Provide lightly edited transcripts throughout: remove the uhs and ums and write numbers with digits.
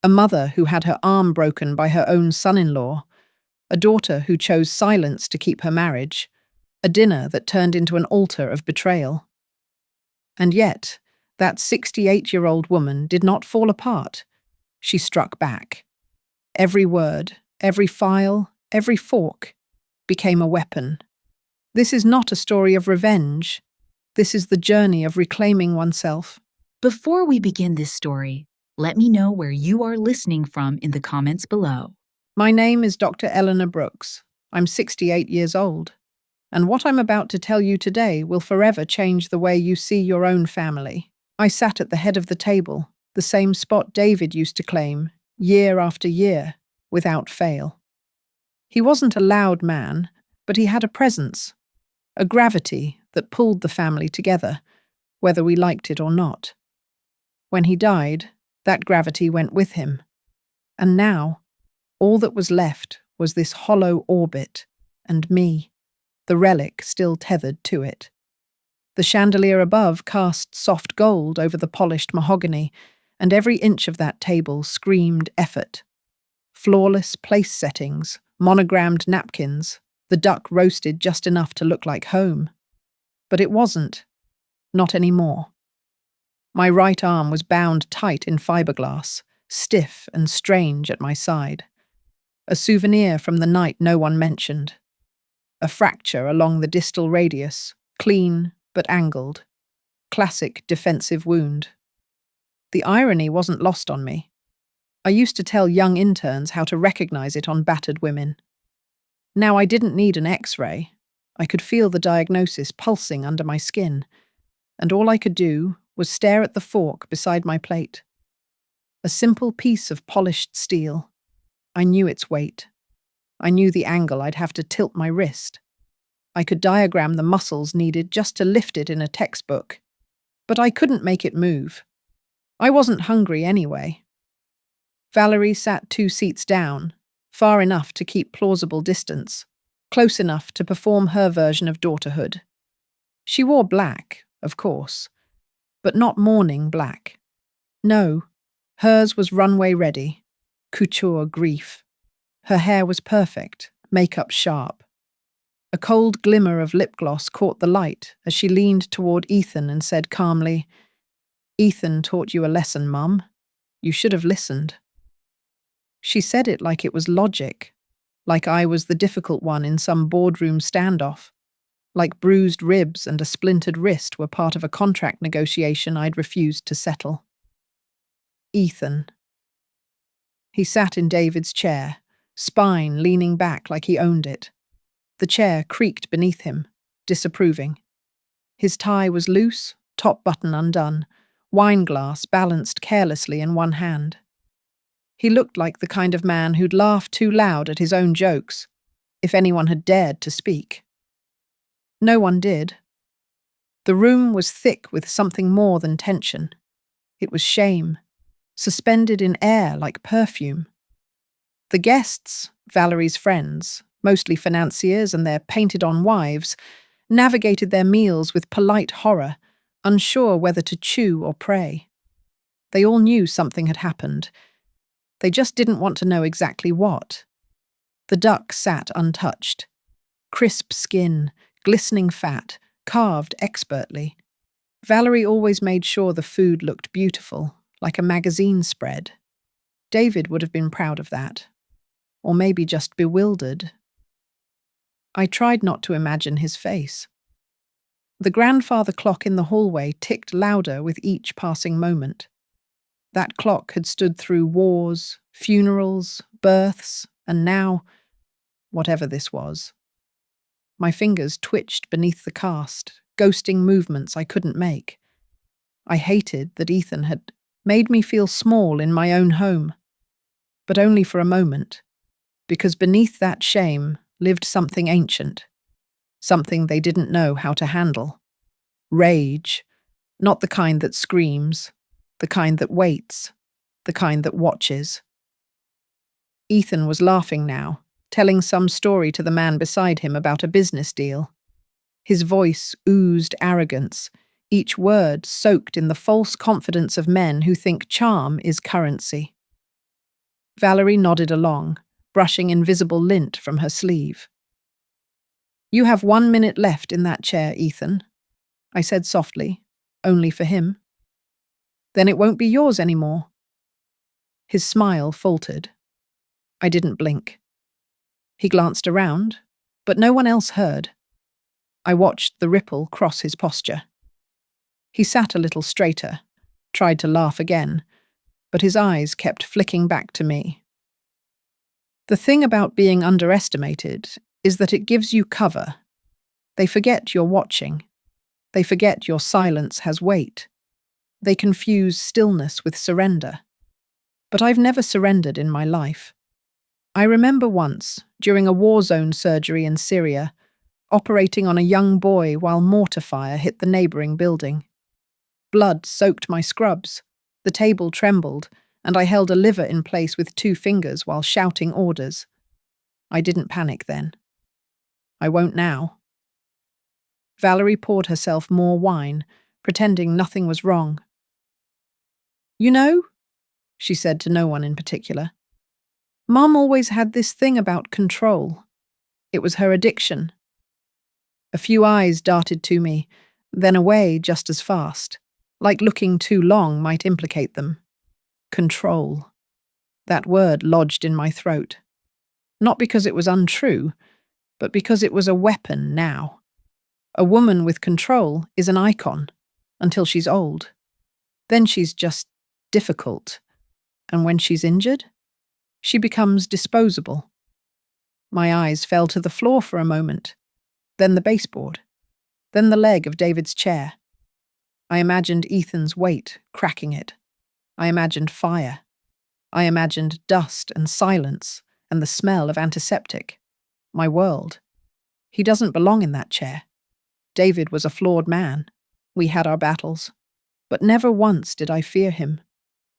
a mother who had her arm broken by her own son-in-law, a daughter who chose silence to keep her marriage, a dinner that turned into an altar of betrayal. And yet, that 68-year-old woman did not fall apart. She struck back. Every word, every file, every fork became a weapon. This is not a story of revenge. This is the journey of reclaiming oneself. Before we begin this story, let me know where you are listening from in the comments below. My name is Dr. Eleanor Brooks. I'm 68 years old. And what I'm about to tell you today will forever change the way you see your own family. I sat at the head of the table, the same spot David used to claim, year after year, without fail. He wasn't a loud man, but he had a presence, a gravity that pulled the family together, whether we liked it or not. When he died, that gravity went with him. And now, all that was left was this hollow orbit, and me, the relic still tethered to it. The chandelier above cast soft gold over the polished mahogany, and every inch of that table screamed effort. Flawless place settings, monogrammed napkins, the duck roasted just enough to look like home. But it wasn't. Not anymore. My right arm was bound tight in fiberglass, stiff and strange at my side. A souvenir from the night no one mentioned. A fracture along the distal radius, clean but angled. Classic defensive wound. The irony wasn't lost on me. I used to tell young interns how to recognize it on battered women. Now I didn't need an X-ray. I could feel the diagnosis pulsing under my skin, and all I could do was stare at the fork beside my plate. A simple piece of polished steel. I knew its weight. I knew the angle I'd have to tilt my wrist. I could diagram the muscles needed just to lift it in a textbook. But I couldn't make it move. I wasn't hungry anyway. Valerie sat 2 seats down, far enough to keep plausible distance, close enough to perform her version of daughterhood. She wore black, of course, but not mourning black. No, hers was runway ready, couture grief. Her hair was perfect, makeup sharp. A cold glimmer of lip gloss caught the light as she leaned toward Ethan and said calmly, "Ethan taught you a lesson, Mum. You should have listened." She said it like it was logic, like I was the difficult one in some boardroom standoff, like bruised ribs and a splintered wrist were part of a contract negotiation I'd refused to settle. Ethan. He sat in David's chair, spine leaning back like he owned it. The chair creaked beneath him, disapproving. His tie was loose, top button undone, wineglass balanced carelessly in one hand. He looked like the kind of man who'd laugh too loud at his own jokes, if anyone had dared to speak. No one did. The room was thick with something more than tension. It was shame, suspended in air like perfume. The guests, Valerie's friends, mostly financiers and their painted-on wives, navigated their meals with polite horror, unsure whether to chew or pray. They all knew something had happened. They just didn't want to know exactly what. The duck sat untouched. Crisp skin, glistening fat, carved expertly. Valerie always made sure the food looked beautiful, like a magazine spread. David would have been proud of that. Or maybe just bewildered. I tried not to imagine his face. The grandfather clock in the hallway ticked louder with each passing moment. That clock had stood through wars, funerals, births, and now, whatever this was. My fingers twitched beneath the cast, ghosting movements I couldn't make. I hated that Ethan had made me feel small in my own home. But only for a moment, because beneath that shame lived something ancient, something they didn't know how to handle. Rage, not the kind that screams, the kind that waits, the kind that watches. Ethan was laughing now, telling some story to the man beside him about a business deal. His voice oozed arrogance, each word soaked in the false confidence of men who think charm is currency. Valerie nodded along, brushing invisible lint from her sleeve. "You have 1 minute left in that chair, Ethan," I said softly, only for him. "Then it won't be yours anymore." His smile faltered. I didn't blink. He glanced around, but no one else heard. I watched the ripple cross his posture. He sat a little straighter, tried to laugh again, but his eyes kept flicking back to me. The thing about being underestimated is that it gives you cover. They forget you're watching. They forget your silence has weight. They confuse stillness with surrender. But I've never surrendered in my life. I remember once, during a war zone surgery in Syria, operating on a young boy while mortar fire hit the neighbouring building. Blood soaked my scrubs, the table trembled, and I held a liver in place with 2 fingers while shouting orders. I didn't panic then. I won't now. Valerie poured herself more wine, pretending nothing was wrong. "You know," she said to no one in particular, "Mum always had this thing about control. It was her addiction." A few eyes darted to me, then away just as fast, like looking too long might implicate them. Control. That word lodged in my throat. Not because it was untrue, but because it was a weapon now. A woman with control is an icon, until she's old. Then she's just difficult. And when she's injured, she becomes disposable. My eyes fell to the floor for a moment, then the baseboard, then the leg of David's chair. I imagined Ethan's weight cracking it. I imagined fire. I imagined dust and silence and the smell of antiseptic. My world. He doesn't belong in that chair. David was a flawed man. We had our battles. But never once did I fear him.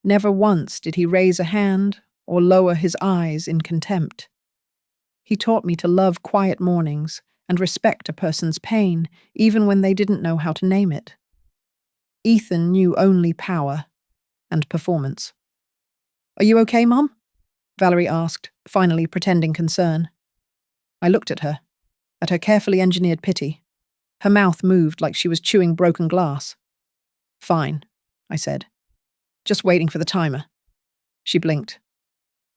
Never once did he raise a hand or lower his eyes in contempt. He taught me to love quiet mornings and respect a person's pain, even when they didn't know how to name it. Ethan knew only power and performance. "Are you okay, Mum?" Valerie asked, finally pretending concern. I looked at her carefully engineered pity. Her mouth moved like she was chewing broken glass. "Fine," I said. "Just waiting for the timer." She blinked.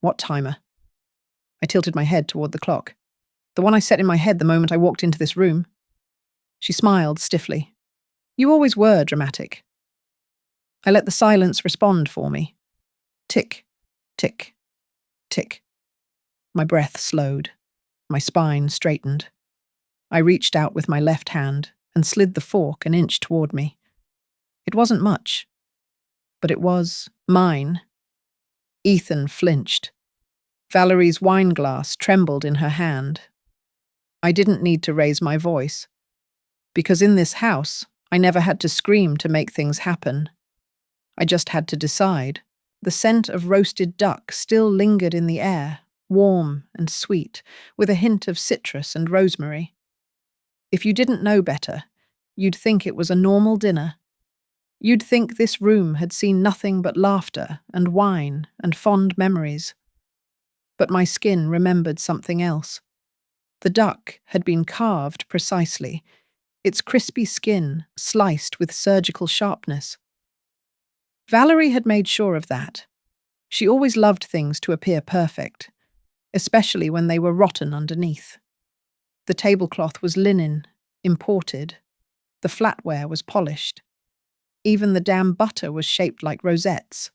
"What timer?" I tilted my head toward the clock. "The one I set in my head the moment I walked into this room." She smiled stiffly. "You always were dramatic." I let the silence respond for me. Tick, tick, tick. My breath slowed. My spine straightened. I reached out with my left hand and slid the fork an inch toward me. It wasn't much, but it was mine. Ethan flinched. Valerie's wine glass trembled in her hand. I didn't need to raise my voice, because in this house, I never had to scream to make things happen. I just had to decide. The scent of roasted duck still lingered in the air, warm and sweet, with a hint of citrus and rosemary. If you didn't know better, you'd think it was a normal dinner. You'd think this room had seen nothing but laughter and wine and fond memories. But my skin remembered something else. The duck had been carved precisely, its crispy skin sliced with surgical sharpness. Valerie had made sure of that. She always loved things to appear perfect, especially when they were rotten underneath. The tablecloth was linen, imported. The flatware was polished. Even the damn butter was shaped like rosettes.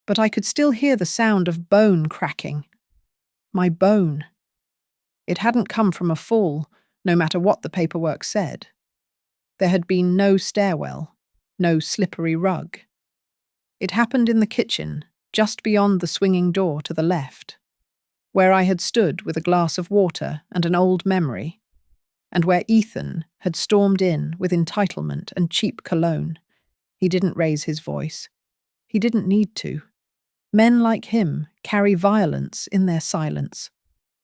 But I could still hear the sound of bone cracking. My bone. It hadn't come from a fall, no matter what the paperwork said. There had been no stairwell, no slippery rug. It happened in the kitchen, just beyond the swinging door to the left, where I had stood with a glass of water and an old memory, and where Ethan had stormed in with entitlement and cheap cologne. He didn't raise his voice. He didn't need to. Men like him carry violence in their silence.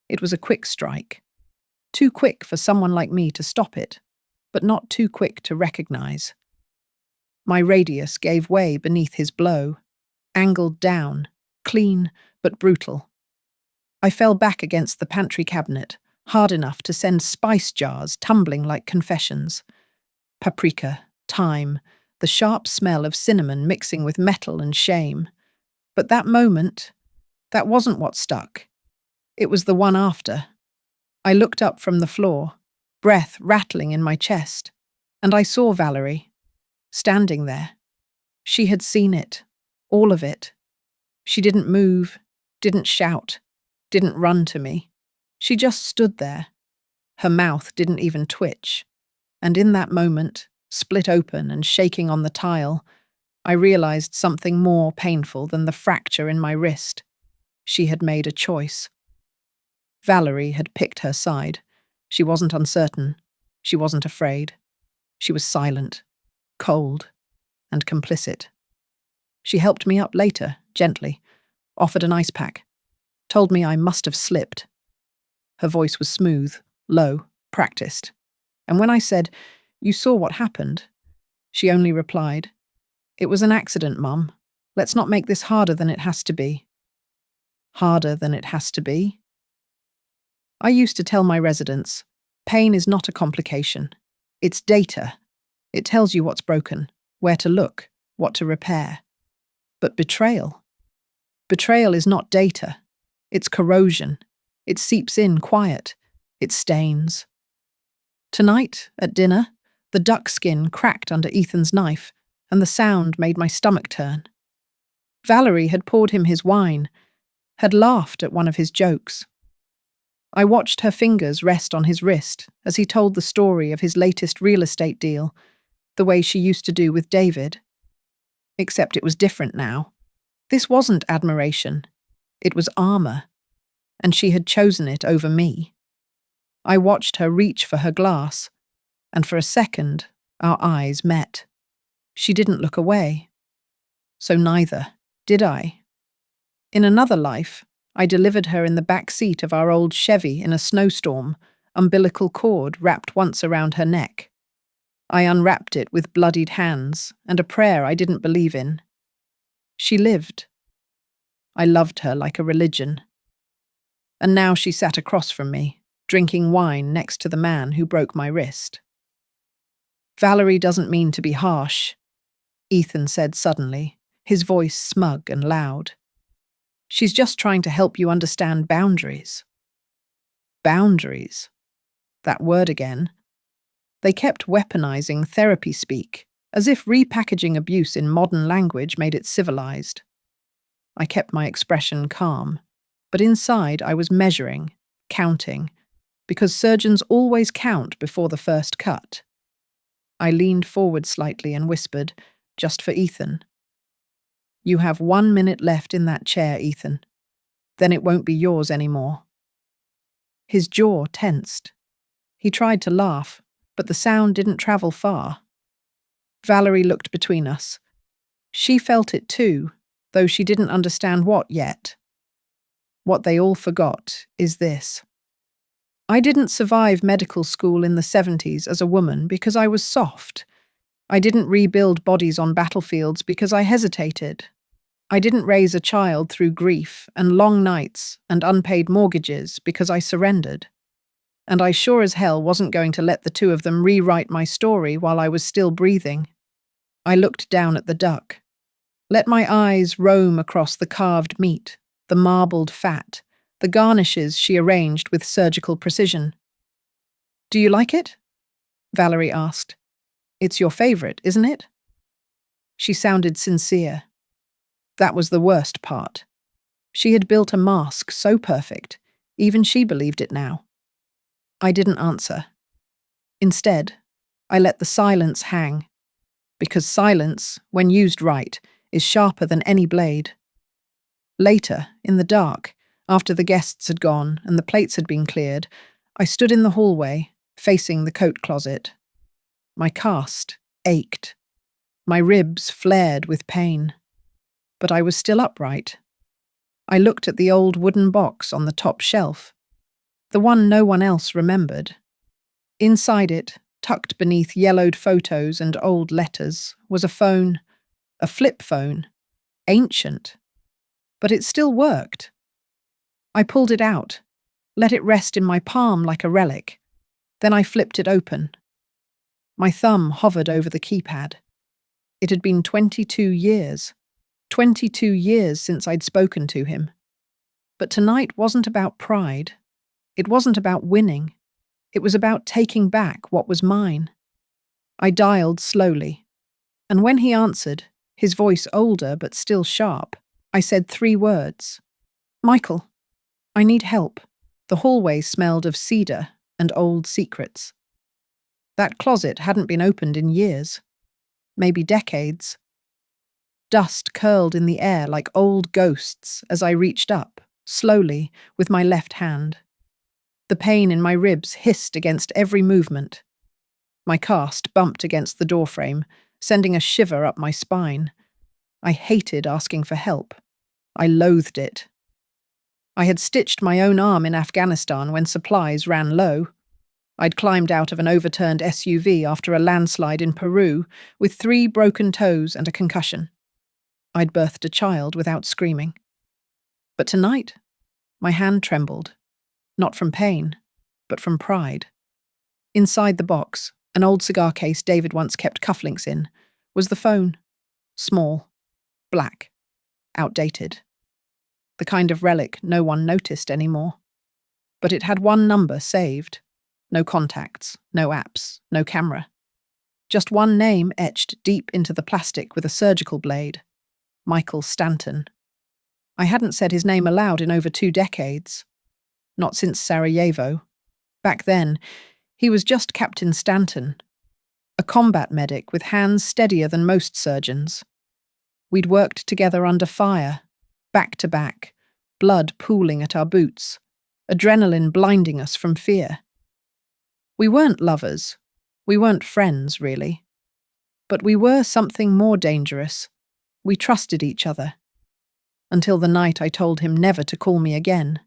It was a quick strike. Too quick for someone like me to stop it, but not too quick to recognize. My radius gave way beneath his blow, angled down, clean, but brutal. I fell back against the pantry cabinet, hard enough to send spice jars tumbling like confessions. Paprika, thyme, the sharp smell of cinnamon mixing with metal and shame. But that moment, that wasn't what stuck. It was the one after. I looked up from the floor, breath rattling in my chest, and I saw Valerie, standing there. She had seen it, all of it. She didn't move, didn't shout, didn't run to me. She just stood there. Her mouth didn't even twitch. And in that moment, split open and shaking on the tile, I realized something more painful than the fracture in my wrist. She had made a choice. Valerie had picked her side. She wasn't uncertain. She wasn't afraid. She was silent, cold, and complicit. She helped me up later, gently, offered an ice pack, told me I must have slipped. Her voice was smooth, low, practiced. And when I said, "You saw what happened," she only replied, "It was an accident, Mum. Let's not make this harder than it has to be." Harder than it has to be? I used to tell my residents, pain is not a complication. It's data. It tells you what's broken, where to look, what to repair. But betrayal? Betrayal is not data. It's corrosion. It seeps in quiet. It stains. Tonight, at dinner, the duck skin cracked under Ethan's knife, and the sound made my stomach turn. Valerie had poured him his wine, had laughed at one of his jokes. I watched her fingers rest on his wrist as he told the story of his latest real estate deal, the way she used to do with David. Except it was different now. This wasn't admiration. It was armor, and she had chosen it over me. I watched her reach for her glass, and for a second, our eyes met. She didn't look away. So neither did I. In another life, I delivered her in the back seat of our old Chevy in a snowstorm, umbilical cord wrapped once around her neck. I unwrapped it with bloodied hands and a prayer I didn't believe in. She lived. I loved her like a religion. And now she sat across from me, drinking wine next to the man who broke my wrist. "Valerie doesn't mean to be harsh," Ethan said suddenly, his voice smug and loud. "She's just trying to help you understand boundaries." Boundaries. That word again. They kept weaponizing therapy speak, as if repackaging abuse in modern language made it civilized. I kept my expression calm, but inside I was measuring, counting, because surgeons always count before the first cut. I leaned forward slightly and whispered, just for Ethan, "You have 1 minute left in that chair, Ethan. Then it won't be yours anymore." His jaw tensed. He tried to laugh, but the sound didn't travel far. Valerie looked between us. She felt it too, though she didn't understand what yet. What they all forgot is this. I didn't survive medical school in the 70s as a woman because I was soft. I didn't rebuild bodies on battlefields because I hesitated. I didn't raise a child through grief and long nights and unpaid mortgages because I surrendered. And I sure as hell wasn't going to let the two of them rewrite my story while I was still breathing. I looked down at the duck. Let my eyes roam across the carved meat, the marbled fat, the garnishes she arranged with surgical precision. "Do you like it?" Valerie asked. "It's your favorite, isn't it?" She sounded sincere. That was the worst part. She had built a mask so perfect, even she believed it now. I didn't answer. Instead, I let the silence hang, because silence, when used right, is sharper than any blade. Later, in the dark, after the guests had gone and the plates had been cleared, I stood in the hallway, facing the coat closet. My cast ached. My ribs flared with pain. But I was still upright. I looked at the old wooden box on the top shelf, the one no one else remembered. Inside it, tucked beneath yellowed photos and old letters, was a phone, a flip phone, ancient. But it still worked, I pulled it out, let it rest in my palm like a relic. Then I flipped it open. My thumb hovered over the keypad. It had been 22 years. 22 years since I'd spoken to him. But tonight wasn't about pride. It wasn't about winning. It was about taking back what was mine. I dialed slowly, and when he answered, his voice older but still sharp, I said 3 words. Michael, I need help. The hallway smelled of cedar and old secrets. That closet hadn't been opened in years, maybe decades. Dust curled in the air like old ghosts as I reached up, slowly, with my left hand. The pain in my ribs hissed against every movement. My cast bumped against the doorframe, sending a shiver up my spine. I hated asking for help. I loathed it. I had stitched my own arm in Afghanistan when supplies ran low. I'd climbed out of an overturned SUV after a landslide in Peru with 3 broken toes and a concussion. I'd birthed a child without screaming. But tonight, my hand trembled, not from pain, but from pride. Inside the box, an old cigar case David once kept cufflinks in, was the phone. Small, black, outdated. The kind of relic no one noticed anymore. But it had one number saved. No contacts, no apps, no camera. Just one name etched deep into the plastic with a surgical blade. Michael Stanton. I hadn't said his name aloud in over 2 decades. Not since Sarajevo. Back then, he was just Captain Stanton. A combat medic with hands steadier than most surgeons. We'd worked together under fire, back to back, blood pooling at our boots, adrenaline blinding us from fear. We weren't lovers. We weren't friends, really. But we were something more dangerous. We trusted each other. Until the night I told him never to call me again.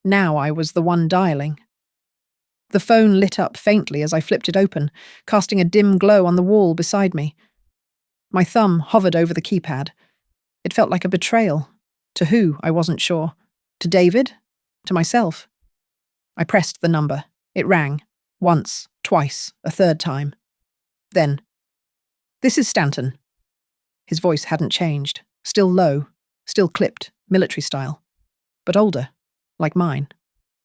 Now I was the one dialing. The phone lit up faintly as I flipped it open, casting a dim glow on the wall beside me. My thumb hovered over the keypad. It felt like a betrayal. To who, I wasn't sure. To David? To myself? I pressed the number. It rang. Once, twice, a 3rd time. Then, "This is Stanton." His voice hadn't changed. Still low, still clipped, military style. But older, like mine.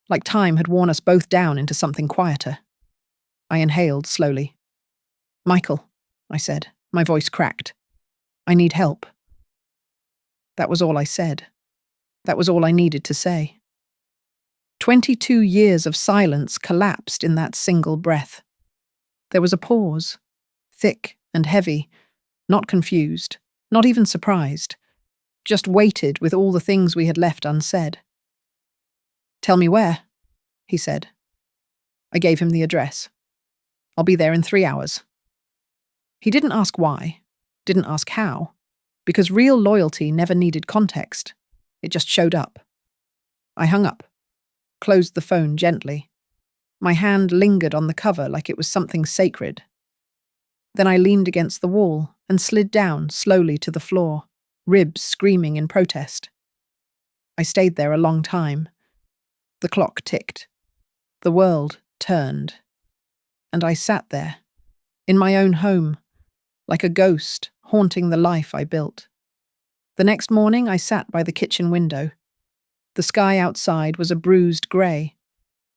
Like time had worn us both down into something quieter. I inhaled slowly. "Michael," I said, my voice cracked. "I need help." That was all I said. That was all I needed to say. 22 years of silence collapsed in that single breath. There was a pause, thick and heavy, not confused, not even surprised, just weighted with all the things we had left unsaid. "Tell me where," he said. I gave him the address. "I'll be there in 3 hours." He didn't ask why, didn't ask how, because real loyalty never needed context. It just showed up. I hung up, closed the phone gently. My hand lingered on the cover like it was something sacred. Then I leaned against the wall and slid down slowly to the floor, ribs screaming in protest. I stayed there a long time. The clock ticked. The world turned. And I sat there, in my own home, like a ghost haunting the life I built. The next morning I sat by the kitchen window. The sky outside was a bruised grey,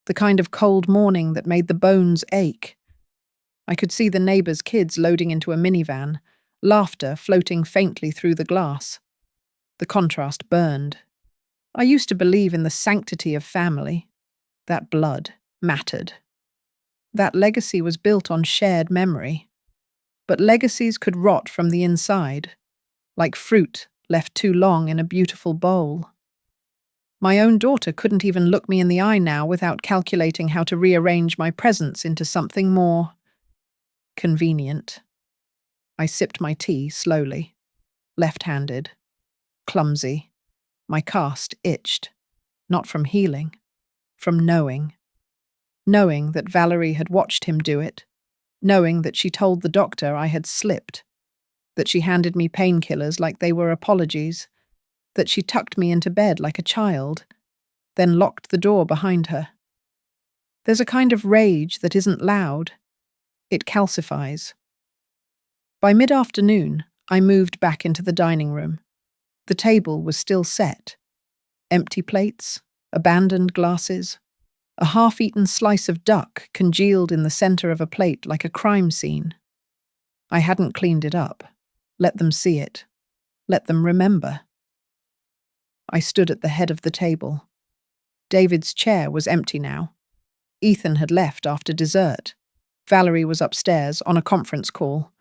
the kind of cold morning that made the bones ache. I could see the neighbours' kids loading into a minivan, laughter floating faintly through the glass. The contrast burned. I used to believe in the sanctity of family. That blood mattered. That legacy was built on shared memory. But legacies could rot from the inside, like fruit left too long in a beautiful bowl. My own daughter couldn't even look me in the eye now without calculating how to rearrange my presence into something more convenient. I sipped my tea slowly, left-handed, clumsy. My cast itched, not from healing, from knowing. Knowing that Valerie had watched him do it, knowing that she told the doctor I had slipped, that she handed me painkillers like they were apologies, that she tucked me into bed like a child, then locked the door behind her. There's a kind of rage that isn't loud. It calcifies. By mid-afternoon, I moved back into the dining room. The table was still set. Empty plates, abandoned glasses, a half-eaten slice of duck congealed in the center of a plate like a crime scene. I hadn't cleaned it up. Let them see it. Let them remember. I stood at the head of the table. David's chair was empty now. Ethan had left after dessert. Valerie was upstairs on a conference call.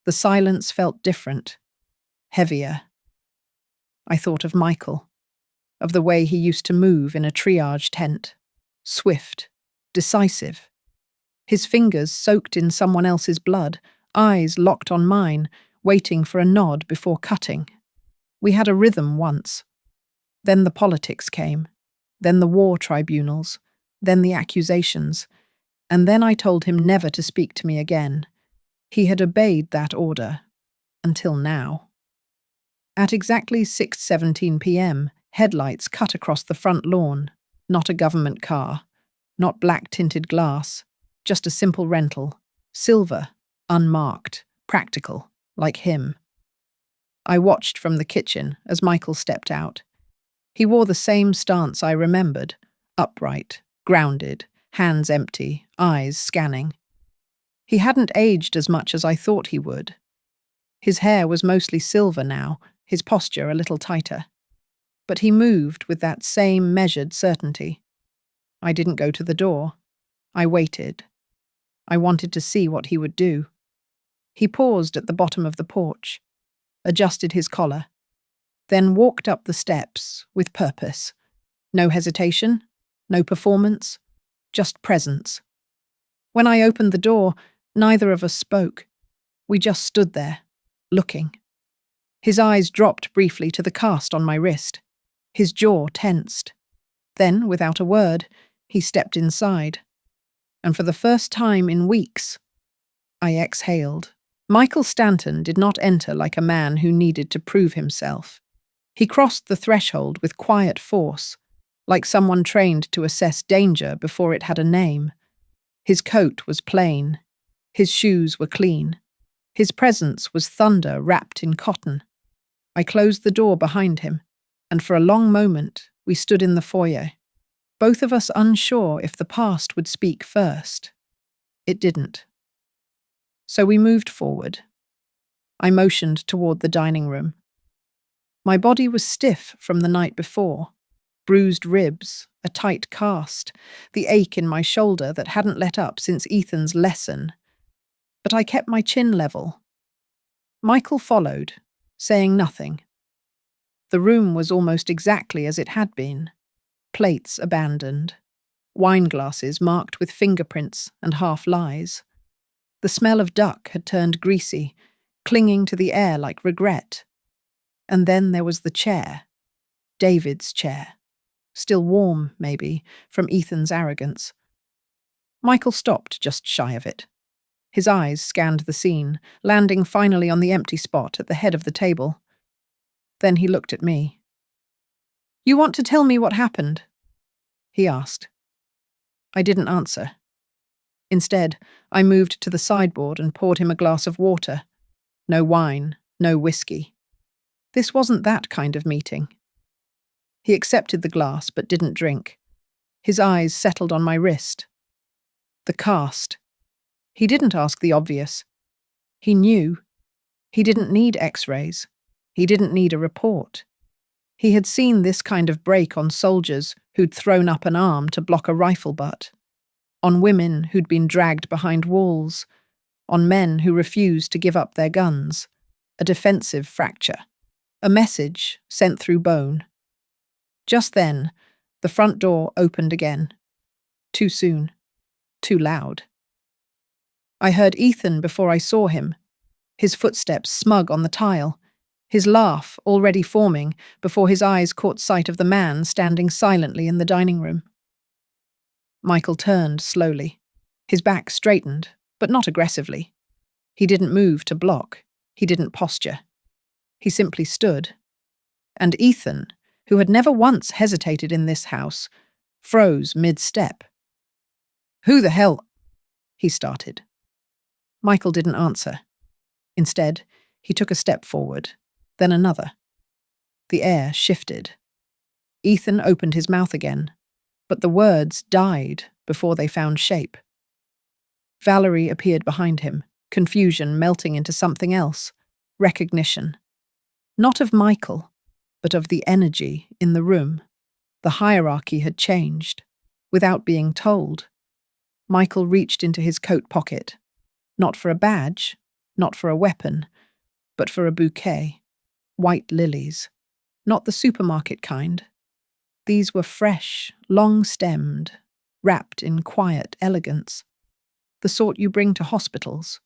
The silence felt different, heavier. I thought of Michael, of the way he used to move in a triage tent. Swift, decisive. His fingers soaked in someone else's blood, eyes locked on mine, waiting for a nod before cutting. We had a rhythm once. Then the politics came. Then the war tribunals. Then the accusations. And then I told him never to speak to me again. He had obeyed that order. Until now. At exactly 6:17 p.m., headlights cut across the front lawn. Not a government car. Not black-tinted glass. Just a simple rental. Silver. Unmarked. Practical. Like him. I watched from the kitchen as Michael stepped out. He wore the same stance I remembered. Upright. Grounded. Hands empty. Eyes scanning. He hadn't aged as much as I thought he would. His hair was mostly silver now, his posture a little tighter. But he moved with that same measured certainty. I didn't go to the door. I waited. I wanted to see what he would do. He paused at the bottom of the porch, adjusted his collar, then walked up the steps with purpose. No hesitation, no performance, just presence. When I opened the door, neither of us spoke. We just stood there, looking. His eyes dropped briefly to the cast on my wrist. His jaw tensed. Then, without a word, he stepped inside. And for the first time in weeks, I exhaled. Michael Stanton did not enter like a man who needed to prove himself. He crossed the threshold with quiet force, like someone trained to assess danger before it had a name. His coat was plain. His shoes were clean. His presence was thunder wrapped in cotton. I closed the door behind him, and for a long moment we stood in the foyer, both of us unsure if the past would speak first. It didn't. So we moved forward. I motioned toward the dining room. My body was stiff from the night before. Bruised ribs, a tight cast, the ache in my shoulder that hadn't let up since Ethan's lesson. But I kept my chin level. Michael followed, saying nothing. The room was almost exactly as it had been. Plates abandoned. Wine glasses marked with fingerprints and half-lies. The smell of duck had turned greasy, clinging to the air like regret. And then there was the chair. David's chair. Still warm, maybe, from Ethan's arrogance. Michael stopped just shy of it. His eyes scanned the scene, landing finally on the empty spot at the head of the table. Then he looked at me. "You want to tell me what happened?" he asked. I didn't answer. Instead, I moved to the sideboard and poured him a glass of water. No wine, no whiskey. This wasn't that kind of meeting. He accepted the glass but didn't drink. His eyes settled on my wrist. The cast. He didn't ask the obvious. He knew. He didn't need X-rays. He didn't need a report. He had seen this kind of break on soldiers who'd thrown up an arm to block a rifle butt, on women who'd been dragged behind walls, on men who refused to give up their guns, a defensive fracture, a message sent through bone. Just then, the front door opened again. Too soon. Too loud. I heard Ethan before I saw him, his footsteps smug on the tile, his laugh already forming before his eyes caught sight of the man standing silently in the dining room. Michael turned slowly. His back straightened, but not aggressively. He didn't move to block. He didn't posture. He simply stood. And Ethan, who had never once hesitated in this house, froze mid-step. "Who the hell?" he started. Michael didn't answer. Instead, he took a step forward, then another. The air shifted. Ethan opened his mouth again, but the words died before they found shape. Valerie appeared behind him, confusion melting into something else, recognition. Not of Michael, but of the energy in the room. The hierarchy had changed, without being told. Michael reached into his coat pocket, not for a badge, not for a weapon, but for a bouquet. White lilies. Not the supermarket kind. These were fresh, long-stemmed, wrapped in quiet elegance. The sort you bring to hospitals,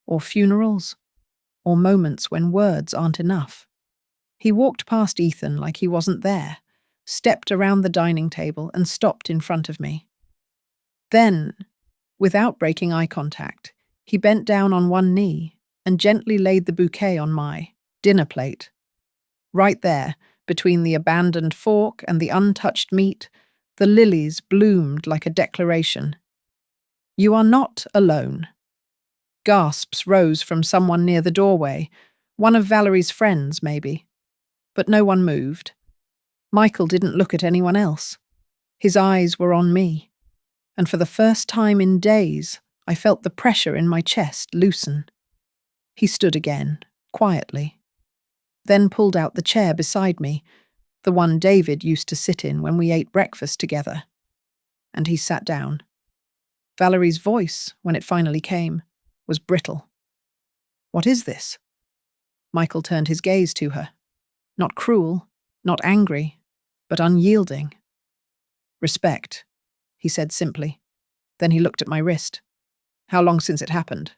or funerals, or moments when words aren't enough. He walked past Ethan like he wasn't there, stepped around the dining table and stopped in front of me. Then, without breaking eye contact, he bent down on one knee and gently laid the bouquet on my dinner plate. Right there, between the abandoned fork and the untouched meat, the lilies bloomed like a declaration. "You are not alone." Gasps rose from someone near the doorway, one of Valerie's friends, maybe. But no one moved. Michael didn't look at anyone else. His eyes were on me, and for the first time in days, I felt the pressure in my chest loosen. He stood again, quietly, then pulled out the chair beside me, the one David used to sit in when we ate breakfast together. And he sat down. Valerie's voice, when it finally came, was brittle. "What is this?" Michael turned his gaze to her. Not cruel, not angry, but unyielding. "Respect," he said simply. Then he looked at my wrist. "How long since it happened?"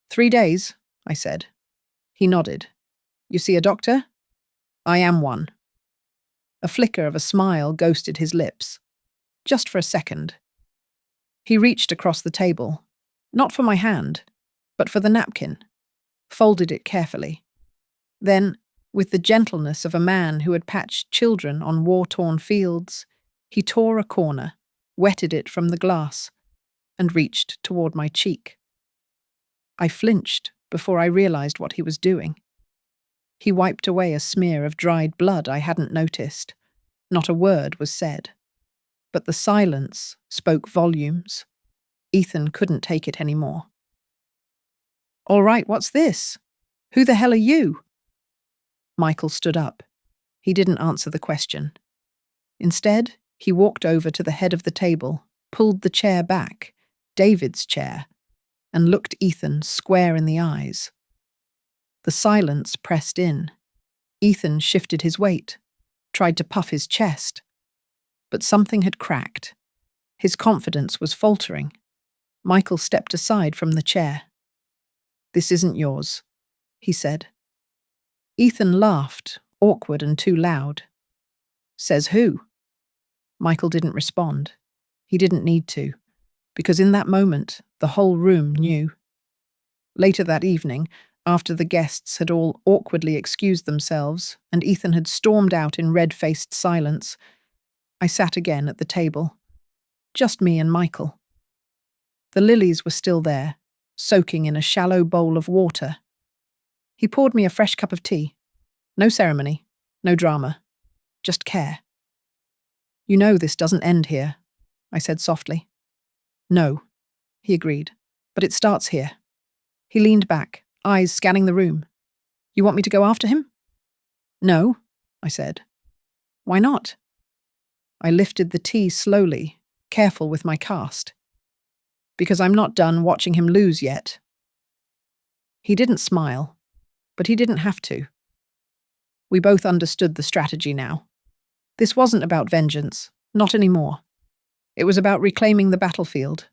3 days, I said. He nodded. "You see a doctor?" "I am one." A flicker of a smile ghosted his lips. Just for a second. He reached across the table, not for my hand, but for the napkin, folded it carefully. Then, with the gentleness of a man who had patched children on war-torn fields, he tore a corner, wetted it from the glass, and reached toward my cheek. I flinched before I realized what he was doing. He wiped away a smear of dried blood I hadn't noticed. Not a word was said. But the silence spoke volumes. Ethan couldn't take it anymore. "All right, what's this? Who the hell are you?" Michael stood up. He didn't answer the question. Instead, he walked over to the head of the table, pulled the chair back, David's chair, and looked Ethan square in the eyes. The silence pressed in. Ethan shifted his weight, tried to puff his chest. But something had cracked. His confidence was faltering. Michael stepped aside from the chair. "This isn't yours," he said. Ethan laughed, awkward and too loud. "Says who?" Michael didn't respond. He didn't need to, because in that moment, the whole room knew. Later that evening, after the guests had all awkwardly excused themselves and Ethan had stormed out in red-faced silence, I sat again at the table. Just me and Michael. The lilies were still there, soaking in a shallow bowl of water. He poured me a fresh cup of tea. No ceremony, no drama, just care. "You know this doesn't end here," I said softly. "No," he agreed, "but it starts here." He leaned back, eyes scanning the room. "You want me to go after him?" "No," I said. "Why not?" I lifted the tea slowly, careful with my cast. "Because I'm not done watching him lose yet." He didn't smile, but he didn't have to. We both understood the strategy now. This wasn't about vengeance, not anymore. It was about reclaiming the battlefield.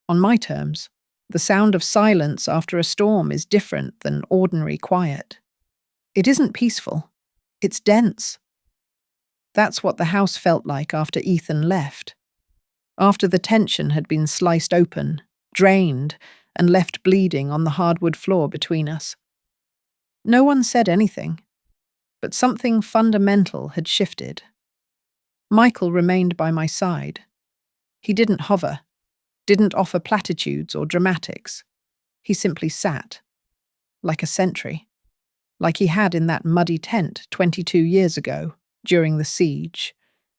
On my terms, the sound of silence after a storm is different than ordinary quiet. It isn't peaceful. It's dense. That's what the house felt like after Ethan left. After the tension had been sliced open, drained, and left bleeding on the hardwood floor between us. No one said anything, but something fundamental had shifted. Michael remained by my side. He didn't hover, didn't offer platitudes or dramatics. He simply sat, like a sentry, like he had in that muddy tent 22 years ago during the siege,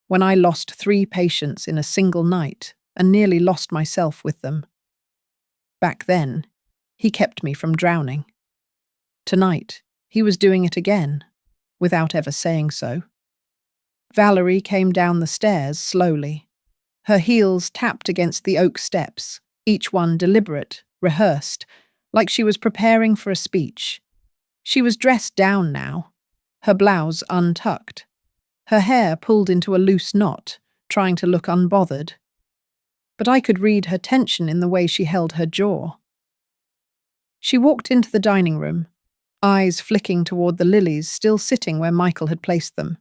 when I lost 3 patients in a single night and nearly lost myself with them. Back then, he kept me from drowning. Tonight, he was doing it again, without ever saying so. Valerie came down the stairs slowly. Her heels tapped against the oak steps, each one deliberate, rehearsed, like she was preparing for a speech. She was dressed down now, her blouse untucked, her hair pulled into a loose knot, trying to look unbothered. But I could read her tension in the way she held her jaw. She walked into the dining room, eyes flicking toward the lilies still sitting where Michael had placed them.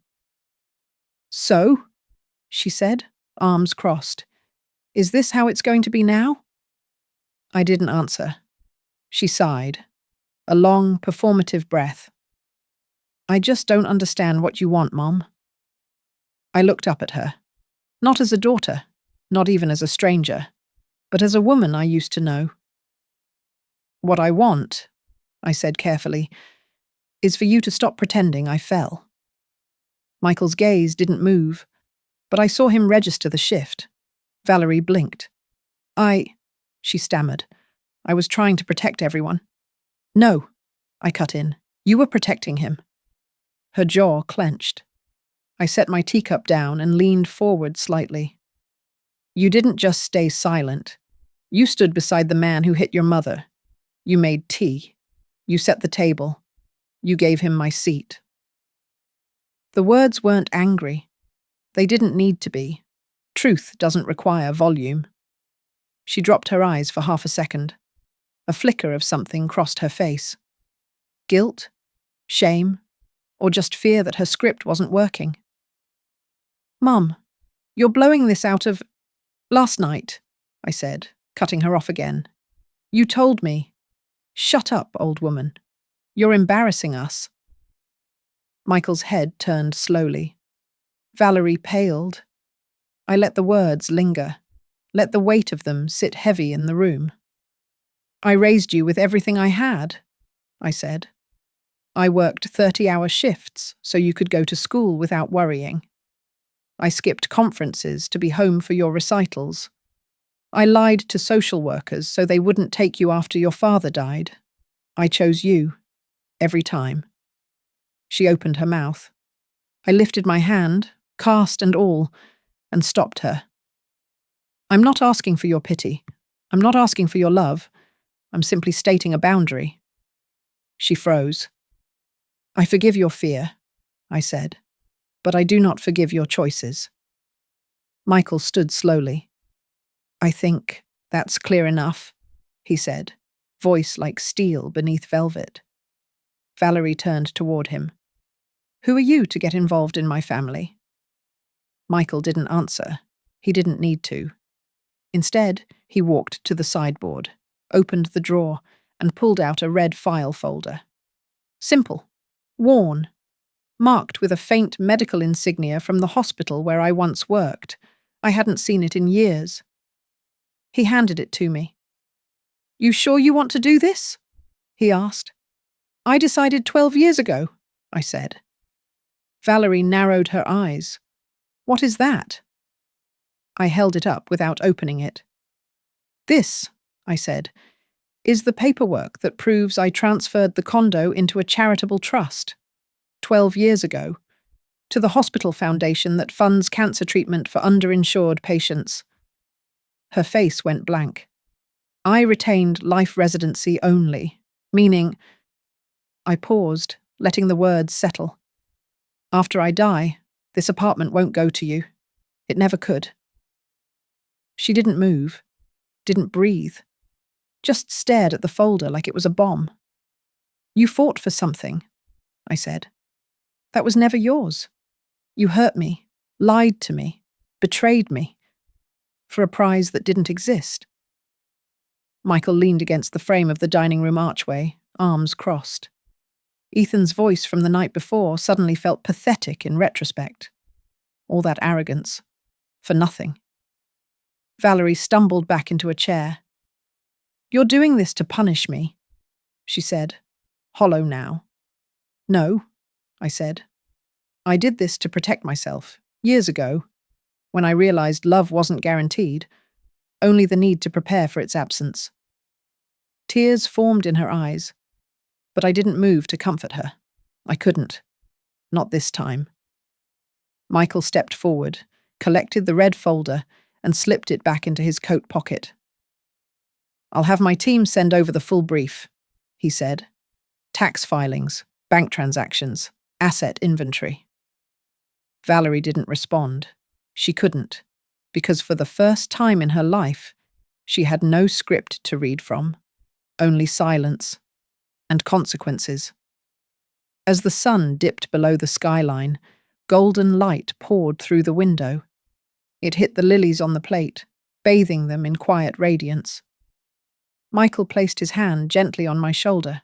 "So?" she said, arms crossed. "Is this how it's going to be now?" I didn't answer. She sighed, a long, performative breath. "I just don't understand what you want, Mom." I looked up at her, not as a daughter, not even as a stranger, but as a woman I used to know. "What I want," I said carefully, "is for you to stop pretending I fell." Michael's gaze didn't move, but I saw him register the shift. Valerie blinked. She stammered. "I was trying to protect everyone." "No," I cut in. "You were protecting him." Her jaw clenched. I set my teacup down and leaned forward slightly. "You didn't just stay silent. You stood beside the man who hit your mother. You made tea. You set the table. You gave him my seat." The words weren't angry. They didn't need to be. Truth doesn't require volume. She dropped her eyes for half a second. A flicker of something crossed her face. Guilt? Shame? Or just fear that her script wasn't working? "Mum, you're blowing this out of last night," I said, cutting her off again. "You told me." "Shut up, old woman. You're embarrassing us." Michael's head turned slowly. Valerie paled. I let the words linger, let the weight of them sit heavy in the room. "I raised you with everything I had," I said. "I worked 30-hour shifts so you could go to school without worrying. I skipped conferences to be home for your recitals. I lied to social workers so they wouldn't take you after your father died. I chose you, every time." She opened her mouth. I lifted my hand, cast and all, and stopped her. "I'm not asking for your pity. I'm not asking for your love. I'm simply stating a boundary." She froze. "I forgive your fear," I said, "but I do not forgive your choices." Michael stood slowly. "I think that's clear enough," he said, voice like steel beneath velvet. Valerie turned toward him. "Who are you to get involved in my family?" Michael didn't answer. He didn't need to. Instead, he walked to the sideboard, opened the drawer, and pulled out a red file folder. Simple. Worn. Marked with a faint medical insignia from the hospital where I once worked. I hadn't seen it in years. He handed it to me. "You sure you want to do this?" he asked. "I decided 12 years ago," I said. Valerie narrowed her eyes. "What is that?" I held it up without opening it. "This," I said, "is the paperwork that proves I transferred the condo into a charitable trust 12 years ago, to the hospital foundation that funds cancer treatment for underinsured patients." Her face went blank. "I retained life residency only, meaning—" I paused, letting the words settle. "After I die, this apartment won't go to you. It never could." She didn't move, didn't breathe, just stared at the folder like it was a bomb. "You fought for something," I said. "That was never yours. You hurt me, lied to me, betrayed me, for a prize that didn't exist." Michael leaned against the frame of the dining room archway, arms crossed. Ethan's voice from the night before suddenly felt pathetic in retrospect. All that arrogance. For nothing. Valerie stumbled back into a chair. "You're doing this to punish me," she said, hollow now. "No," I said. "I did this to protect myself, years ago, when I realized love wasn't guaranteed, only the need to prepare for its absence." Tears formed in her eyes, but I didn't move to comfort her. I couldn't. Not this time. Michael stepped forward, collected the red folder, and slipped it back into his coat pocket. "I'll have my team send over the full brief," he said. "Tax filings, bank transactions, asset inventory." Valerie didn't respond. She couldn't, because for the first time in her life, she had no script to read from, only silence and consequences. As the sun dipped below the skyline, golden light poured through the window. It hit the lilies on the plate, bathing them in quiet radiance. Michael placed his hand gently on my shoulder.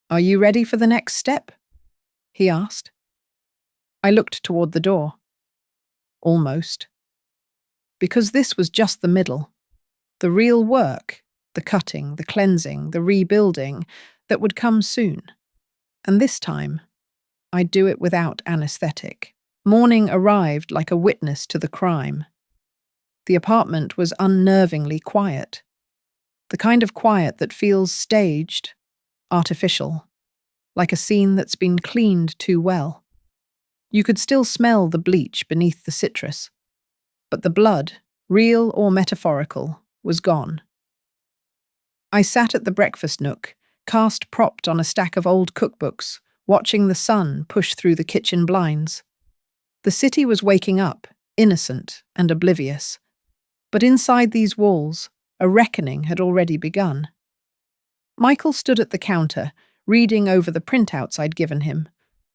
"Are you ready for the next step?" he asked. I looked toward the door. Almost. Because this was just the middle. The real work, the cutting, the cleansing, the rebuilding, that would come soon. And this time, I'd do it without anesthetic. Morning arrived like a witness to the crime. The apartment was unnervingly quiet. The kind of quiet that feels staged, artificial, like a scene that's been cleaned too well. You could still smell the bleach beneath the citrus, but the blood, real or metaphorical, was gone. I sat at the breakfast nook, cast propped on a stack of old cookbooks, watching the sun push through the kitchen blinds. The city was waking up, innocent and oblivious. But inside these walls, a reckoning had already begun. Michael stood at the counter, reading over the printouts I'd given him.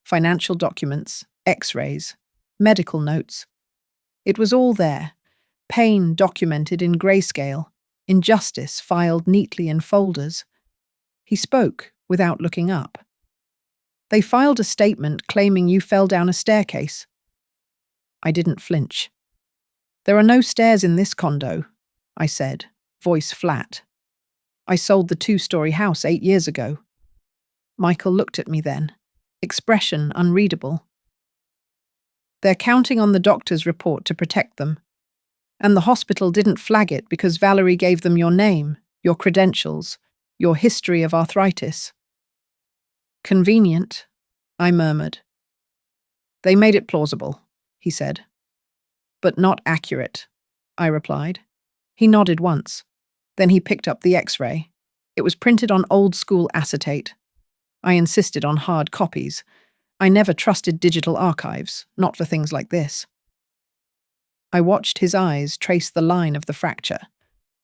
Financial documents, x-rays, medical notes. It was all there. Pain documented in grayscale, injustice filed neatly in folders. He spoke without looking up. "They filed a statement claiming you fell down a staircase." I didn't flinch. "There are no stairs in this condo," I said, voice flat. "I sold the 2-story house 8 years ago." Michael looked at me then, expression unreadable. "They're counting on the doctor's report to protect them. And the hospital didn't flag it because Valerie gave them your name, your credentials, your history of arthritis." "Convenient," I murmured. "They made it plausible," he said. "But not accurate," I replied. He nodded once. Then he picked up the x-ray. It was printed on old-school acetate. I insisted on hard copies. I never trusted digital archives, not for things like this. I watched his eyes trace the line of the fracture.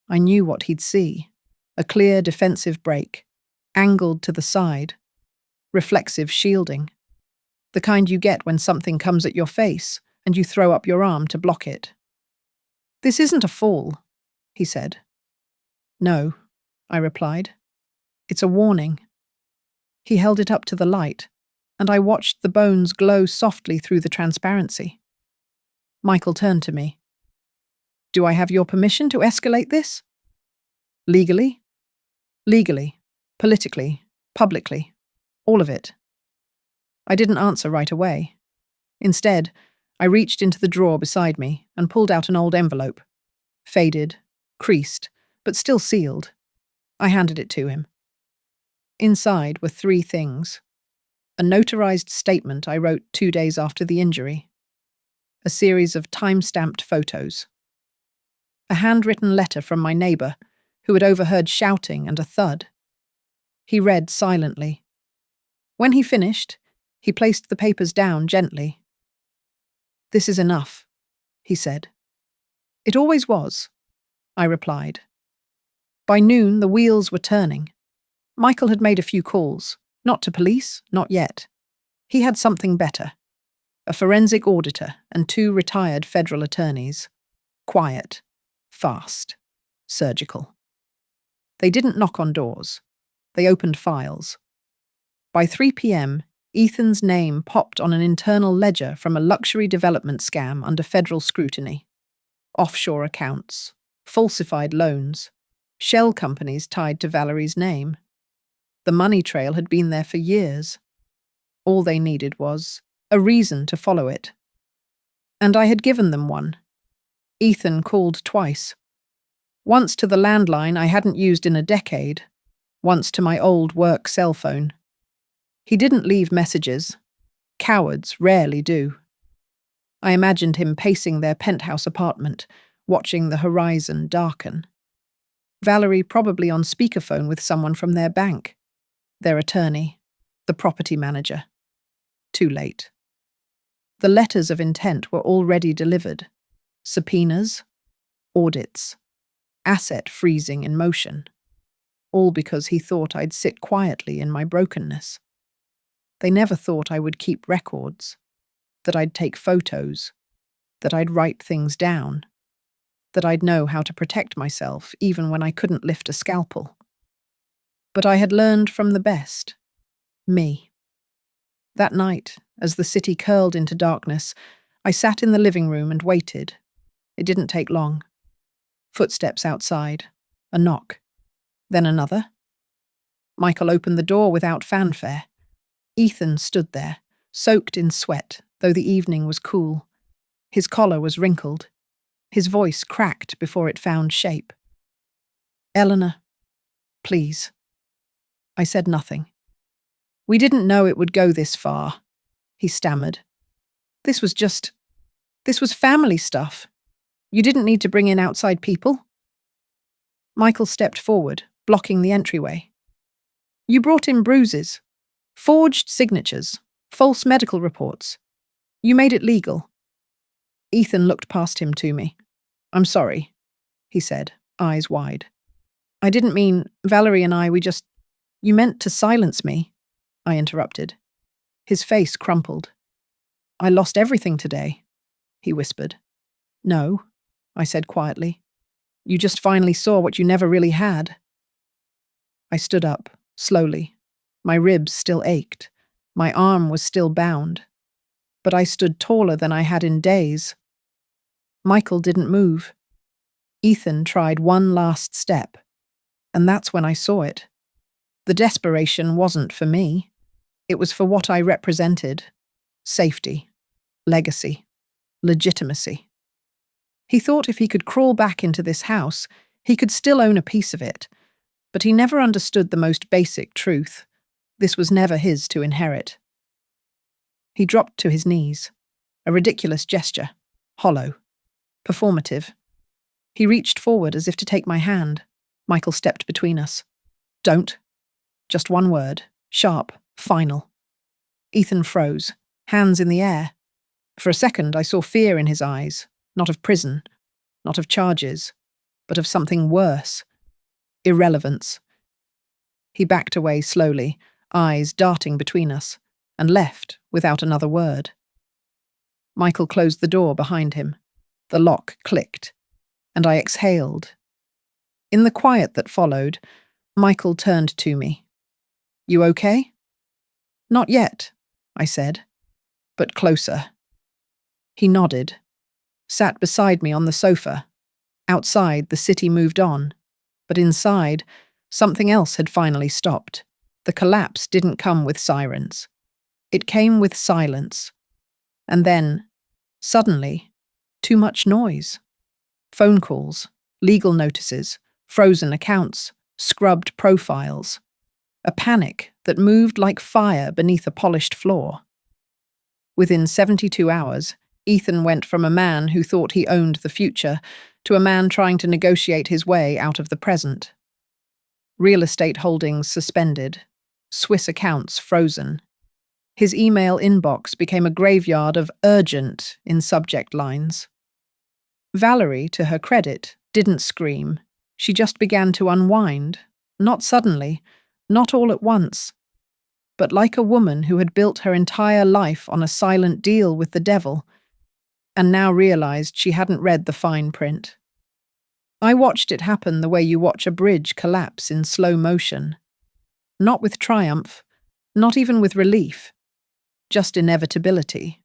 I knew what he'd see. A clear defensive break, angled to the side. Reflexive shielding. The kind you get when something comes at your face and you throw up your arm to block it. "This isn't a fall," he said. "No," I replied. "It's a warning." He held it up to the light, and I watched the bones glow softly through the transparency. Michael turned to me. "Do I have your permission to escalate this?" "Legally?" "Legally, politically, publicly, all of it." I didn't answer right away. Instead, I reached into the drawer beside me and pulled out an old envelope. Faded, creased, but still sealed. I handed it to him. Inside were 3 things. A notarized statement I wrote 2 days after the injury. A series of time-stamped photos. A handwritten letter from my neighbor, who had overheard shouting and a thud. He read silently. When he finished, he placed the papers down gently. "This is enough," he said. "It always was," I replied. By noon, the wheels were turning. Michael had made a few calls, not to police, not yet. He had something better. A forensic auditor and 2 retired federal attorneys. Quiet, fast, surgical. They didn't knock on doors. They opened files. By 3 p.m., Ethan's name popped on an internal ledger from a luxury development scam under federal scrutiny. Offshore accounts, falsified loans, shell companies tied to Valerie's name. The money trail had been there for years. All they needed was a reason to follow it. And I had given them one. Ethan called twice. Once to the landline I hadn't used in a decade, once to my old work cell phone. He didn't leave messages. Cowards rarely do. I imagined him pacing their penthouse apartment, watching the horizon darken. Valerie probably on speakerphone with someone from their bank, their attorney, the property manager. Too late. The letters of intent were already delivered. Subpoenas, audits, asset freezing in motion. All because he thought I'd sit quietly in my brokenness. They never thought I would keep records, that I'd take photos, that I'd write things down, that I'd know how to protect myself even when I couldn't lift a scalpel. But I had learned from the best. Me. That night, as the city curled into darkness, I sat in the living room and waited. It didn't take long. Footsteps outside, a knock, then another. Michael opened the door without fanfare. Ethan stood there, soaked in sweat, though the evening was cool. His collar was wrinkled. His voice cracked before it found shape. "Eleanor, please." I said nothing. "We didn't know it would go this far," he stammered. This was family stuff. You didn't need to bring in outside people." Michael stepped forward, blocking the entryway. "You brought in bruises, forged signatures, false medical reports. You made it legal." Ethan looked past him to me. "I'm sorry," he said, eyes wide. "I didn't mean, Valerie and I, You meant to silence me," I interrupted. His face crumpled. "I lost everything today," he whispered. "No," I said quietly. "You just finally saw what you never really had." I stood up, slowly. My ribs still ached. My arm was still bound. But I stood taller than I had in days. Michael didn't move. Ethan tried one last step, and that's when I saw it. The desperation wasn't for me. It was for what I represented. Safety, legacy, legitimacy. He thought if he could crawl back into this house, he could still own a piece of it, but he never understood the most basic truth. This was never his to inherit. He dropped to his knees, a ridiculous gesture, hollow, performative. He reached forward as if to take my hand. Michael stepped between us. "Don't." Just one word, sharp, final. Ethan froze, hands in the air. For a second, I saw fear in his eyes, not of prison, not of charges, but of something worse. Irrelevance. He backed away slowly, eyes darting between us, and left without another word. Michael closed the door behind him. The lock clicked, and I exhaled. In the quiet that followed, Michael turned to me. "You okay?" "Not yet," I said, "but closer." He nodded, sat beside me on the sofa. Outside, the city moved on, but inside, something else had finally stopped. The collapse didn't come with sirens. It came with silence. And then, suddenly, too much noise. Phone calls, legal notices, frozen accounts, scrubbed profiles. A panic that moved like fire beneath a polished floor. Within 72 hours, Ethan went from a man who thought he owned the future to a man trying to negotiate his way out of the present. Real estate holdings suspended, Swiss accounts frozen. His email inbox became a graveyard of urgent in subject lines. Valerie, to her credit, didn't scream. She just began to unwind, not suddenly, not all at once, but like a woman who had built her entire life on a silent deal with the devil, and now realized she hadn't read the fine print. I watched it happen the way you watch a bridge collapse in slow motion. Not with triumph, Not even with relief, just inevitability.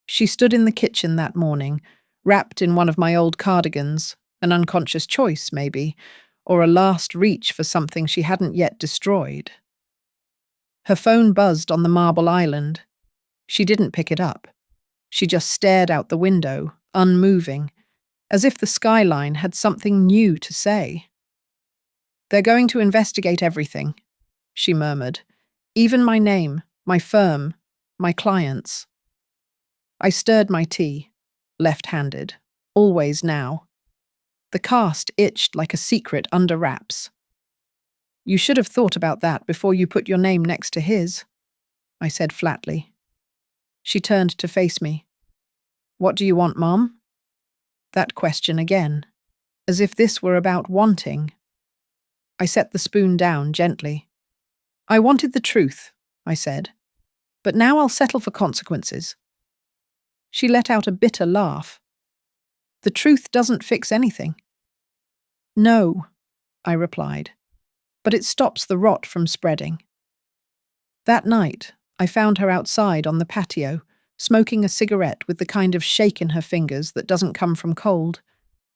She stood in the kitchen that morning, wrapped in one of my old cardigans, an unconscious choice, maybe, or a last reach for something she hadn't yet destroyed. Her phone buzzed on the marble island. She didn't pick it up. She just stared out the window, unmoving, as if the skyline had something new to say. "They're going to investigate everything," she murmured. "Even my name, my firm, my clients." I stirred my tea, left-handed, always now. The cast itched like a secret under wraps. "You should have thought about that before you put your name next to his," I said flatly. She turned to face me. "What do you want, Mom?" That question again, as if this were about wanting. I set the spoon down gently. "I wanted the truth," I said, "but now I'll settle for consequences." She let out a bitter laugh. "The truth doesn't fix anything." "No," I replied, "but it stops the rot from spreading." That night, I found her outside on the patio, smoking a cigarette with the kind of shake in her fingers that doesn't come from cold.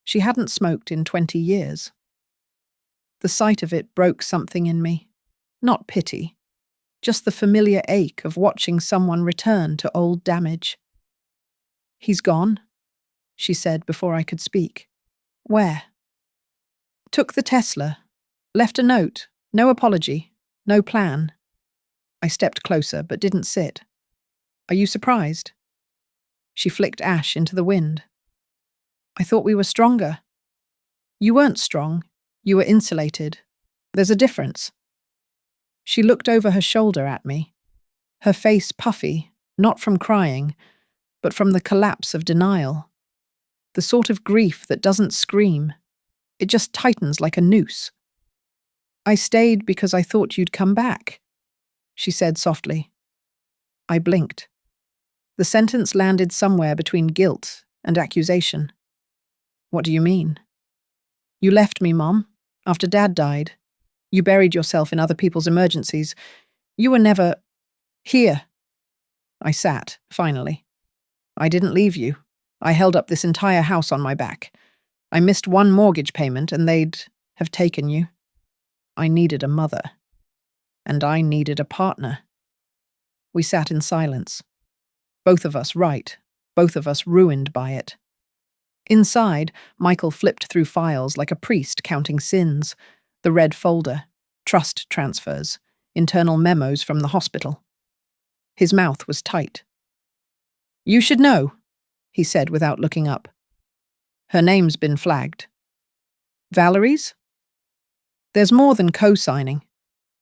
She hadn't smoked in 20 years. The sight of it broke something in me. Not pity, just the familiar ache of watching someone return to old damage. "He's gone," she said before I could speak. "Where?" "Took the Tesla. Left a note. No apology. No plan." I stepped closer, but didn't sit. "Are you surprised?" She flicked ash into the wind. "I thought we were stronger." "You weren't strong. You were insulated. There's a difference." She looked over her shoulder at me, her face puffy, not from crying, but from the collapse of denial. The sort of grief that doesn't scream. It just tightens like a noose. "I stayed because I thought you'd come back," she said softly. I blinked. The sentence landed somewhere between guilt and accusation. "What do you mean?" "You left me, Mom, after Dad died. You buried yourself in other people's emergencies. You were never here." I sat, finally. "I didn't leave you. I held up this entire house on my back. I missed one mortgage payment and they'd have taken you. I needed a mother. And I needed a partner." We sat in silence. Both of us right, both of us ruined by it. Inside, Michael flipped through files like a priest counting sins. The red folder, trust transfers, internal memos from the hospital. His mouth was tight. "You should know," he said without looking up. "Her name's been flagged." "Valerie's?" "There's more than co-signing.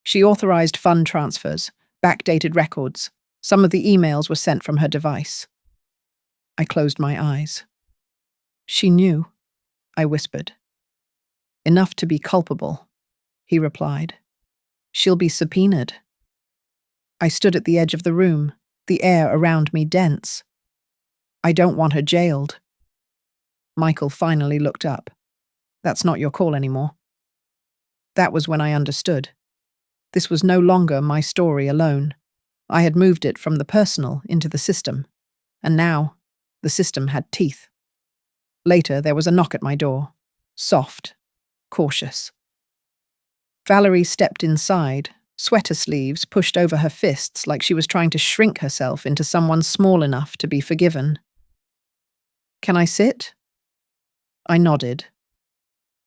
She authorized fund transfers, backdated records. Some of the emails were sent from her device." I closed my eyes. "She knew," I whispered. "Enough to be culpable," he replied. "She'll be subpoenaed." I stood at the edge of the room, the air around me dense. "I don't want her jailed." Michael finally looked up. "That's not your call anymore." That was when I understood. This was no longer my story alone. I had moved it from the personal into the system, and now the system had teeth. Later, there was a knock at my door. Soft, cautious. Valerie stepped inside, sweater sleeves pushed over her fists like she was trying to shrink herself into someone small enough to be forgiven. "Can I sit?" I nodded.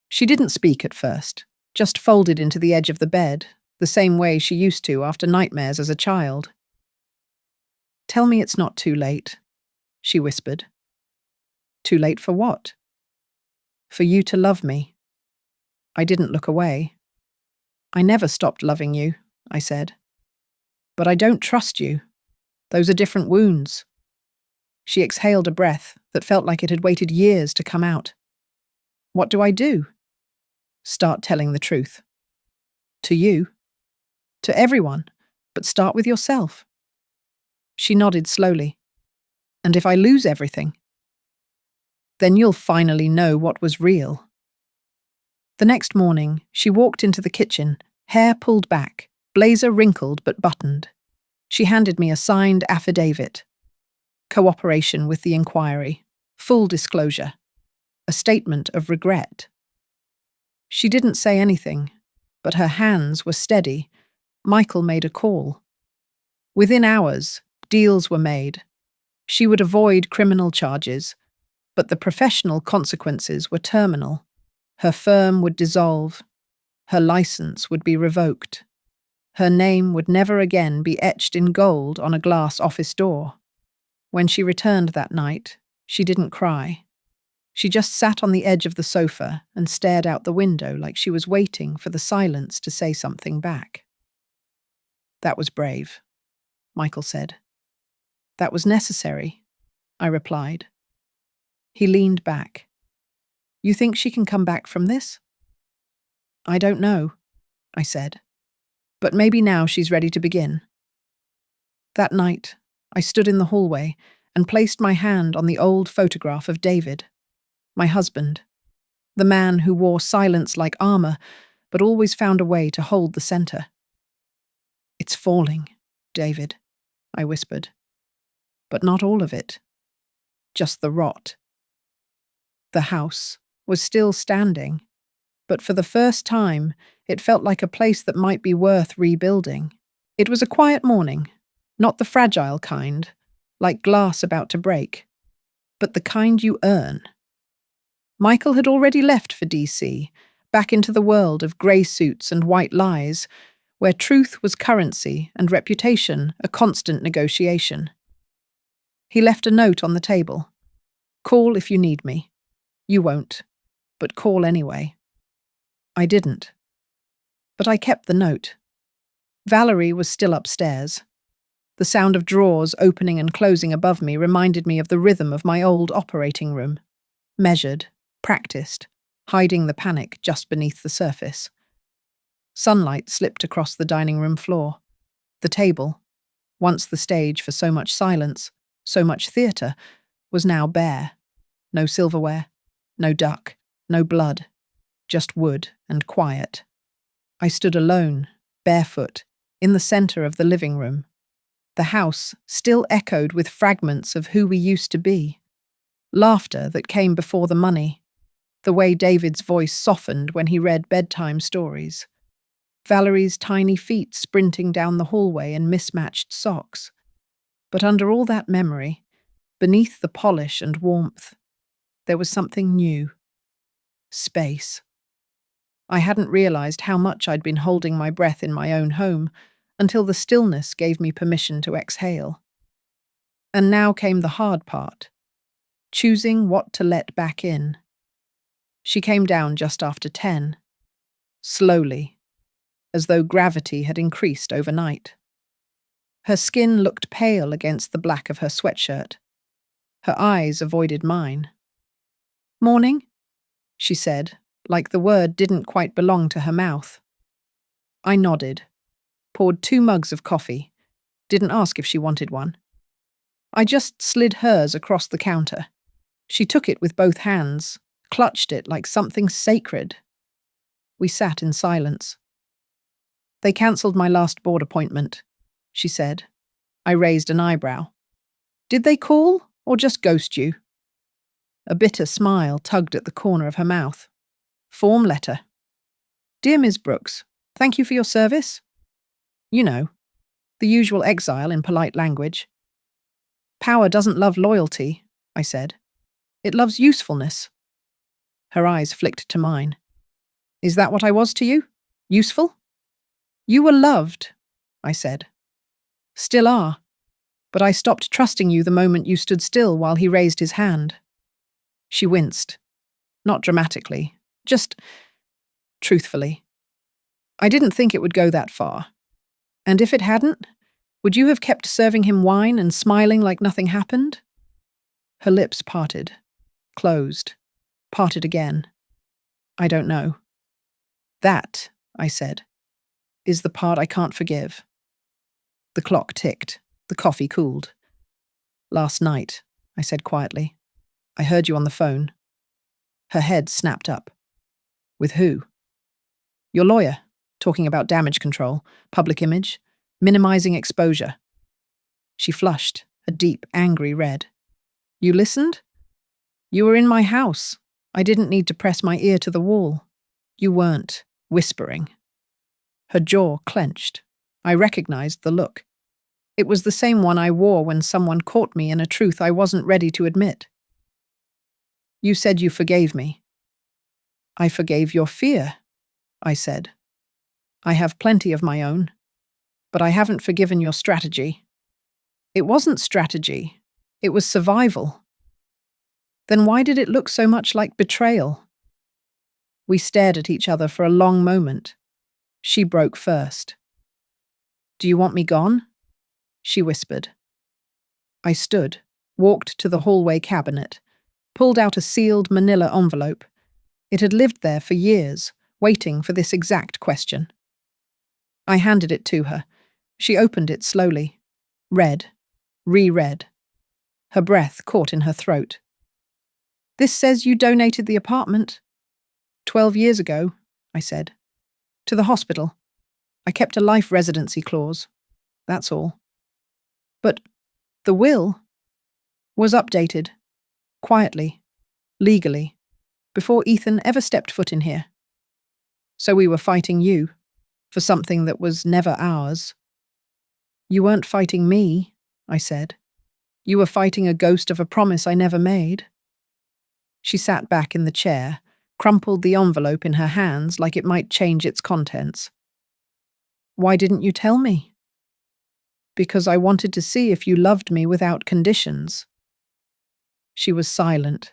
She didn't speak at first, just folded into the edge of the bed, the same way she used to after nightmares as a child. "Tell me it's not too late," she whispered. "Too late for what?" "For you to love me." I didn't look away. "I never stopped loving you," I said. "But I don't trust you. Those are different wounds." She exhaled a breath that felt like it had waited years to come out. "What do I do?" "Start telling the truth." "To you?" "To everyone, but start with yourself." She nodded slowly. "And if I lose everything?" "Then you'll finally know what was real." The next morning, she walked into the kitchen, hair pulled back, blazer wrinkled but buttoned. She handed me a signed affidavit. Cooperation with the inquiry. Full disclosure. A statement of regret. She didn't say anything, but her hands were steady. Michael made a call. Within hours, deals were made. She would avoid criminal charges, but the professional consequences were terminal. Her firm would dissolve. Her license would be revoked. Her name would never again be etched in gold on a glass office door. When she returned that night, she didn't cry. She just sat on the edge of the sofa and stared out the window like she was waiting for the silence to say something back. "That was brave," Michael said. "That was necessary," I replied. He leaned back. "You think she can come back from this?" "I don't know," I said. "But maybe now she's ready to begin." That night, I stood in the hallway and placed my hand on the old photograph of David, my husband, the man who wore silence like armor, but always found a way to hold the center. "It's falling, David," I whispered. "But not all of it. Just the rot." The house was still standing, but for the first time, it felt like a place that might be worth rebuilding. It was a quiet morning, not the fragile kind, like glass about to break, but the kind you earn. Michael had already left for DC, back into the world of grey suits and white lies, where truth was currency and reputation a constant negotiation. He left a note on the table. "Call if you need me. You won't, but call anyway." I didn't. But I kept the note. Valerie was still upstairs. The sound of drawers opening and closing above me reminded me of the rhythm of my old operating room. Measured, practiced, hiding the panic just beneath the surface. Sunlight slipped across the dining room floor. The table, once the stage for so much silence, so much theatre, was now bare. No silverware, no duck, no blood, just wood and quiet. I stood alone, barefoot, in the centre of the living room. The house still echoed with fragments of who we used to be. Laughter that came before the money. The way David's voice softened when he read bedtime stories. Valerie's tiny feet sprinting down the hallway in mismatched socks. But under all that memory, beneath the polish and warmth, there was something new. Space. I hadn't realized how much I'd been holding my breath in my own home until the stillness gave me permission to exhale. And now came the hard part. Choosing what to let back in. She came down just after 10. Slowly, as though gravity had increased overnight. Her skin looked pale against the black of her sweatshirt. Her eyes avoided mine. "Morning," she said, like the word didn't quite belong to her mouth. I nodded, poured 2 mugs of coffee, didn't ask if she wanted one. I just slid hers across the counter. She took it with both hands, clutched it like something sacred. We sat in silence. "They cancelled my last board appointment," she said. I raised an eyebrow. "Did they call, or just ghost you?" A bitter smile tugged at the corner of her mouth. "Form letter. Dear Ms. Brooks, thank you for your service." You know, the usual exile in polite language. "Power doesn't love loyalty," I said. "It loves usefulness." Her eyes flicked to mine. "Is that what I was to you? Useful?" "You were loved," I said. "Still are. But I stopped trusting you the moment you stood still while he raised his hand." She winced. Not dramatically, just truthfully. "I didn't think it would go that far. And if it hadn't, would you have kept serving him wine and smiling like nothing happened?" Her lips parted, closed, parted again. "I don't know." "That," I said, "is the part I can't forgive." The clock ticked. The coffee cooled. "Last night," I said quietly, "I heard you on the phone." Her head snapped up. "With who?" "Your lawyer. talking about damage control, public image, minimizing exposure. She flushed, a deep, angry red. You listened? You were in my house. I didn't need to press my ear to the wall. You weren't whispering. Her jaw clenched. I recognized the look. It was the same one I wore when someone caught me in a truth I wasn't ready to admit. You said you forgave me. I forgave your fear, I said. I have plenty of my own, but I haven't forgiven your strategy. It wasn't strategy. It was survival. Then why did it look so much like betrayal? We stared at each other for a long moment. She broke first. Do you want me gone? She whispered. I stood, walked to the hallway cabinet, pulled out a sealed manila envelope. It had lived there for years, waiting for this exact question. I handed it to her. She opened it slowly. Read. Reread. Her breath caught in her throat. This says you donated the apartment. 12 years ago, I said. To the hospital. I kept a life residency clause. That's all. But the will was updated. Quietly. Legally. Before Ethan ever stepped foot in here. So we were fighting you. For something that was never ours. You weren't fighting me, I said. You were fighting a ghost of a promise I never made. She sat back in the chair, crumpled the envelope in her hands like it might change its contents. Why didn't you tell me? Because I wanted to see if you loved me without conditions. She was silent.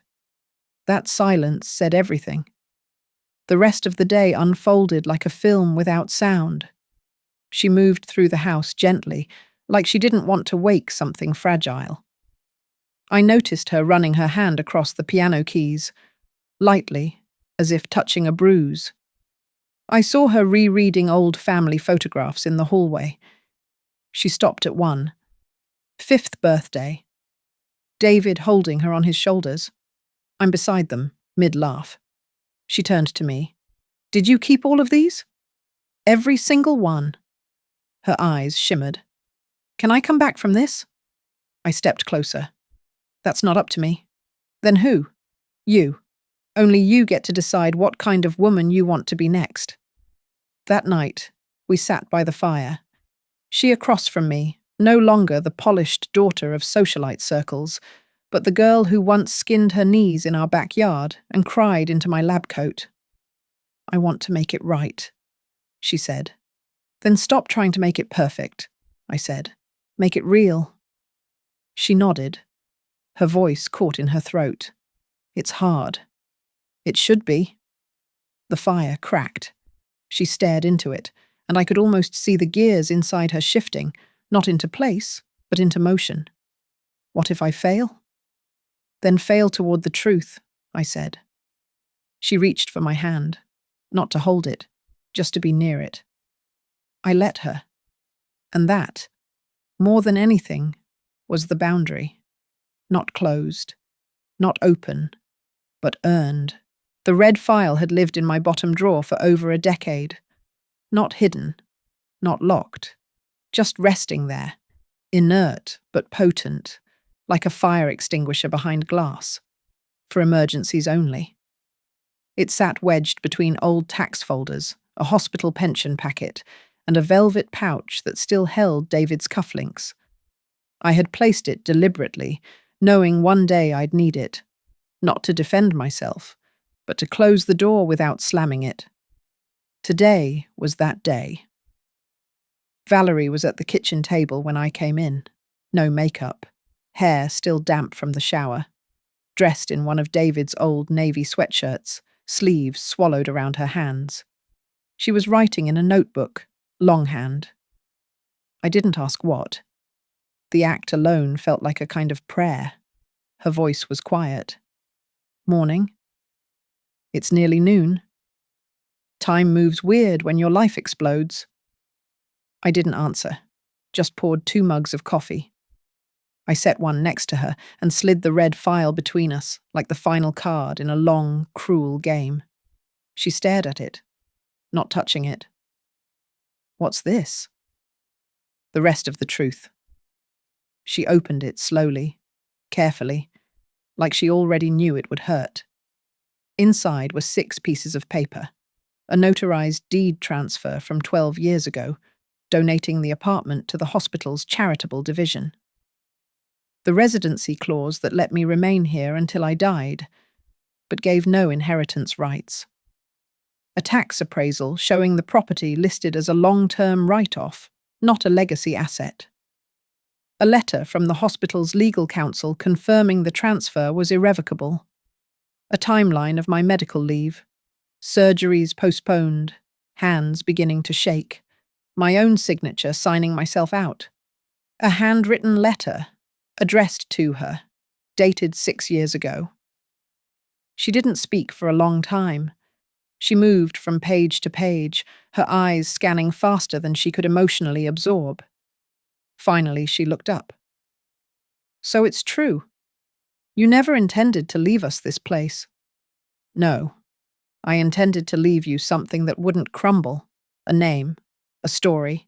That silence said everything. The rest of the day unfolded like a film without sound. She moved through the house gently, like she didn't want to wake something fragile. I noticed her running her hand across the piano keys, lightly, as if touching a bruise. I saw her rereading old family photographs in the hallway. She stopped at one. 5th birthday. David holding her on his shoulders. I'm beside them, mid-laugh. She turned to me. Did you keep all of these? Every single one. Her eyes shimmered. Can I come back from this? I stepped closer. That's not up to me. Then who? You. Only you get to decide what kind of woman you want to be next. That night, we sat by the fire. She across from me, no longer the polished daughter of socialite circles, but the girl who once skinned her knees in our backyard and cried into my lab coat. I want to make it right, she said. Then stop trying to make it perfect, I said. Make it real. She nodded. Her voice caught in her throat. It's hard. It should be. The fire cracked. She stared into it, and I could almost see the gears inside her shifting, not into place, but into motion. What if I fail? Then fail toward the truth, I said. She reached for my hand, not to hold it, just to be near it. I let her. And that, more than anything, was the boundary. Not closed, not open, but earned. The red file had lived in my bottom drawer for over a decade. Not hidden, not locked, just resting there, inert but potent, like a fire extinguisher behind glass, for emergencies only. It sat wedged between old tax folders, a hospital pension packet, and a velvet pouch that still held David's cufflinks. I had placed it deliberately, knowing one day I'd need it, not to defend myself, but to close the door without slamming it. Today was that day. Valerie was at the kitchen table when I came in. No makeup, hair still damp from the shower, dressed in one of David's old navy sweatshirts, sleeves swallowed around her hands. She was writing in a notebook, longhand. I didn't ask what. The act alone felt like a kind of prayer. Her voice was quiet. Morning. It's nearly noon. Time moves weird when your life explodes. I didn't answer, just poured 2 mugs of coffee. I set one next to her and slid the red file between us, like the final card in a long, cruel game. She stared at it, not touching it. What's this? The rest of the truth. She opened it slowly, carefully, like she already knew it would hurt. Inside were 6 pieces of paper, a notarized deed transfer from 12 years ago, donating the apartment to the hospital's charitable division. The residency clause that let me remain here until I died, but gave no inheritance rights. A tax appraisal showing the property listed as a long-term write-off, not a legacy asset. A letter from the hospital's legal counsel confirming the transfer was irrevocable. A timeline of my medical leave. Surgeries postponed, hands beginning to shake. My own signature signing myself out. A handwritten letter, addressed to her, dated 6 years ago. She didn't speak for a long time. She moved from page to page, her eyes scanning faster than she could emotionally absorb. Finally, she looked up. So it's true. You never intended to leave us this place. No, I intended to leave you something that wouldn't crumble. A name, a story,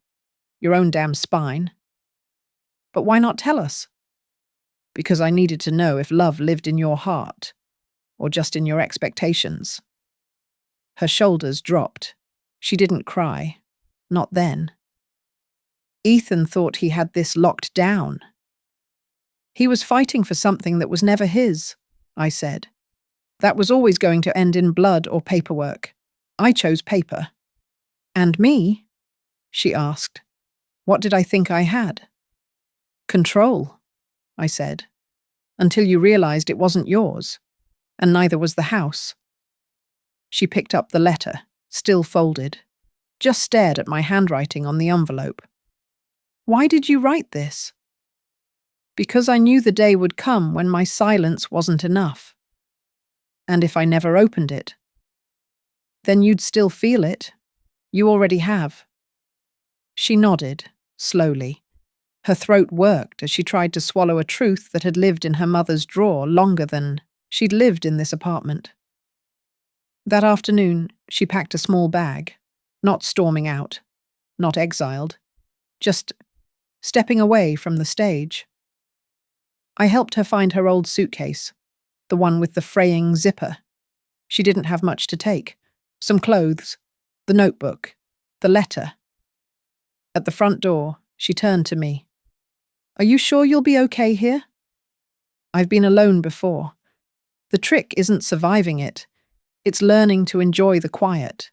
your own damn spine. But why not tell us? Because I needed to know if love lived in your heart, or just in your expectations. Her shoulders dropped. She didn't cry. Not then. Ethan thought he had this locked down. He was fighting for something that was never his, I said. That was always going to end in blood or paperwork. I chose paper. And me? She asked. What did I think I had? Control, I said, until you realized it wasn't yours, and neither was the house. She picked up the letter, still folded, just stared at my handwriting on the envelope. Why did you write this? Because I knew the day would come when my silence wasn't enough. And if I never opened it, then you'd still feel it. You already have. She nodded, slowly. Her throat worked as she tried to swallow a truth that had lived in her mother's drawer longer than she'd lived in this apartment. That afternoon, she packed a small bag, not storming out, not exiled, just stepping away from the stage. I helped her find her old suitcase, the one with the fraying zipper. She didn't have much to take. Some clothes, the notebook, the letter. At the front door, she turned to me. Are you sure you'll be okay here? I've been alone before. The trick isn't surviving it. It's learning to enjoy the quiet.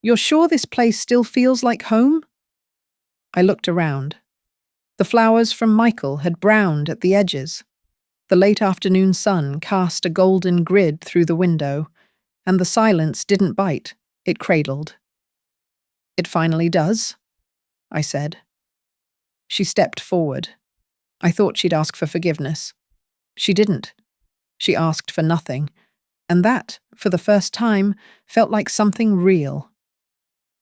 You're sure this place still feels like home? I looked around. The flowers from Michael had browned at the edges. The late afternoon sun cast a golden grid through the window, and the silence didn't bite, it cradled. It finally does, I said. She stepped forward. I thought she'd ask for forgiveness. She didn't. She asked for nothing, and that, for the first time, felt like something real.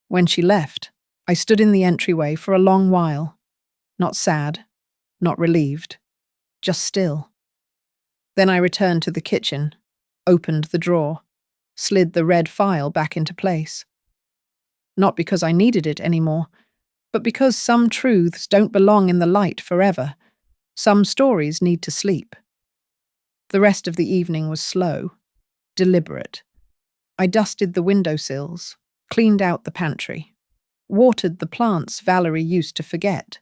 When she left, I stood in the entryway for a long while, not sad, not relieved, just still. Then I returned to the kitchen, opened the drawer, slid the red file back into place. Not because I needed it anymore, but because some truths don't belong in the light forever. Some stories need to sleep. The rest of the evening was slow, deliberate. I dusted the windowsills, cleaned out the pantry, watered the plants Valerie used to forget.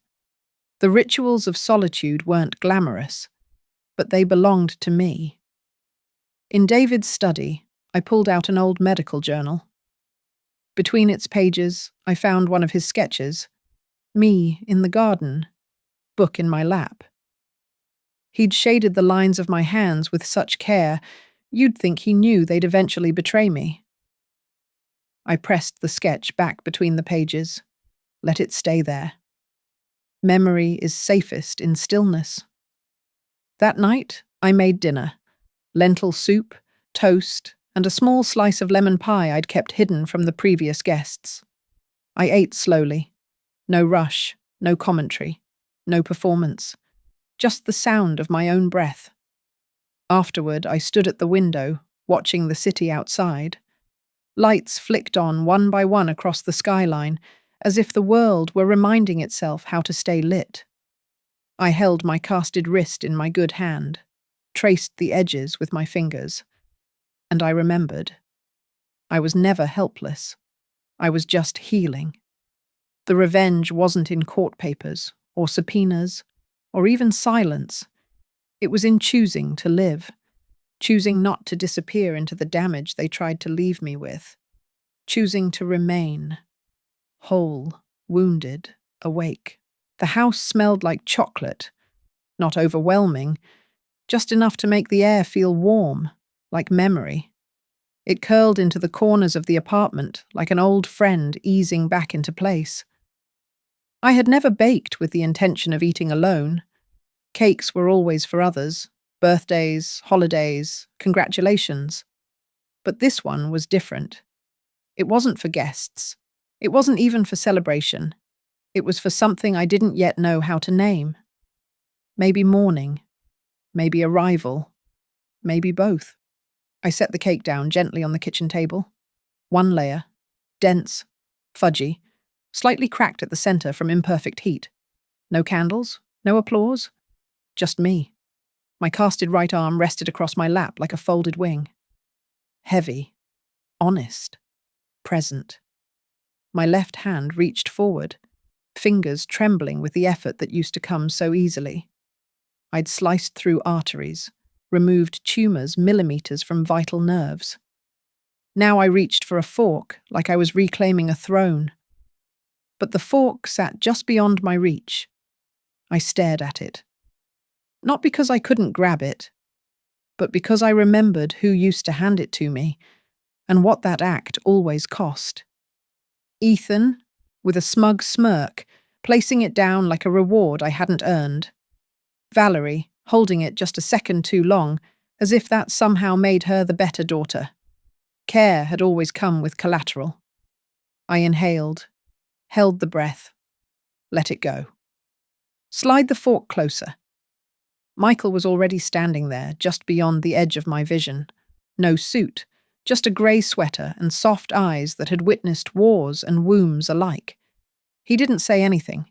The rituals of solitude weren't glamorous, but they belonged to me. In David's study, I pulled out an old medical journal. Between its pages, I found one of his sketches, me in the garden, book in my lap. He'd shaded the lines of my hands with such care, you'd think he knew they'd eventually betray me. I pressed the sketch back between the pages, let it stay there. Memory is safest in stillness. That night, I made dinner. Lentil soup, toast, and a small slice of lemon pie I'd kept hidden from the previous guests. I ate slowly. No rush, no commentary, no performance. Just the sound of my own breath. Afterward, I stood at the window, watching the city outside. Lights flicked on one by one across the skyline, as if the world were reminding itself how to stay lit. I held my casted wrist in my good hand, traced the edges with my fingers, and I remembered. I was never helpless. I was just healing. The revenge wasn't in court papers, or subpoenas, or even silence. It was in choosing to live, choosing not to disappear into the damage they tried to leave me with, choosing to remain, whole, wounded, awake. The house smelled like chocolate, not overwhelming, just enough to make the air feel warm, like memory. It curled into the corners of the apartment like an old friend easing back into place. I had never baked with the intention of eating alone. Cakes were always for others, birthdays, holidays, congratulations. But this one was different. It wasn't for guests. It wasn't even for celebration. It was for something I didn't yet know how to name. Maybe mourning, maybe arrival, maybe both. I set the cake down gently on the kitchen table. One layer, dense, fudgy, slightly cracked at the center from imperfect heat. No candles, no applause, just me. My casted right arm rested across my lap like a folded wing. Heavy, honest, present. My left hand reached forward, fingers trembling with the effort that used to come so easily. I'd sliced through arteries, removed tumors millimeters from vital nerves. Now I reached for a fork like I was reclaiming a throne. But the fork sat just beyond my reach. I stared at it. Not because I couldn't grab it, but because I remembered who used to hand it to me and what that act always cost. Ethan, with a smug smirk, placing it down like a reward I hadn't earned. Valerie, holding it just a second too long, as if that somehow made her the better daughter. Care had always come with collateral. I inhaled, held the breath, let it go. Slide the fork closer. Michael was already standing there, just beyond the edge of my vision. No suit, just a grey sweater and soft eyes that had witnessed wars and wombs alike. He didn't say anything.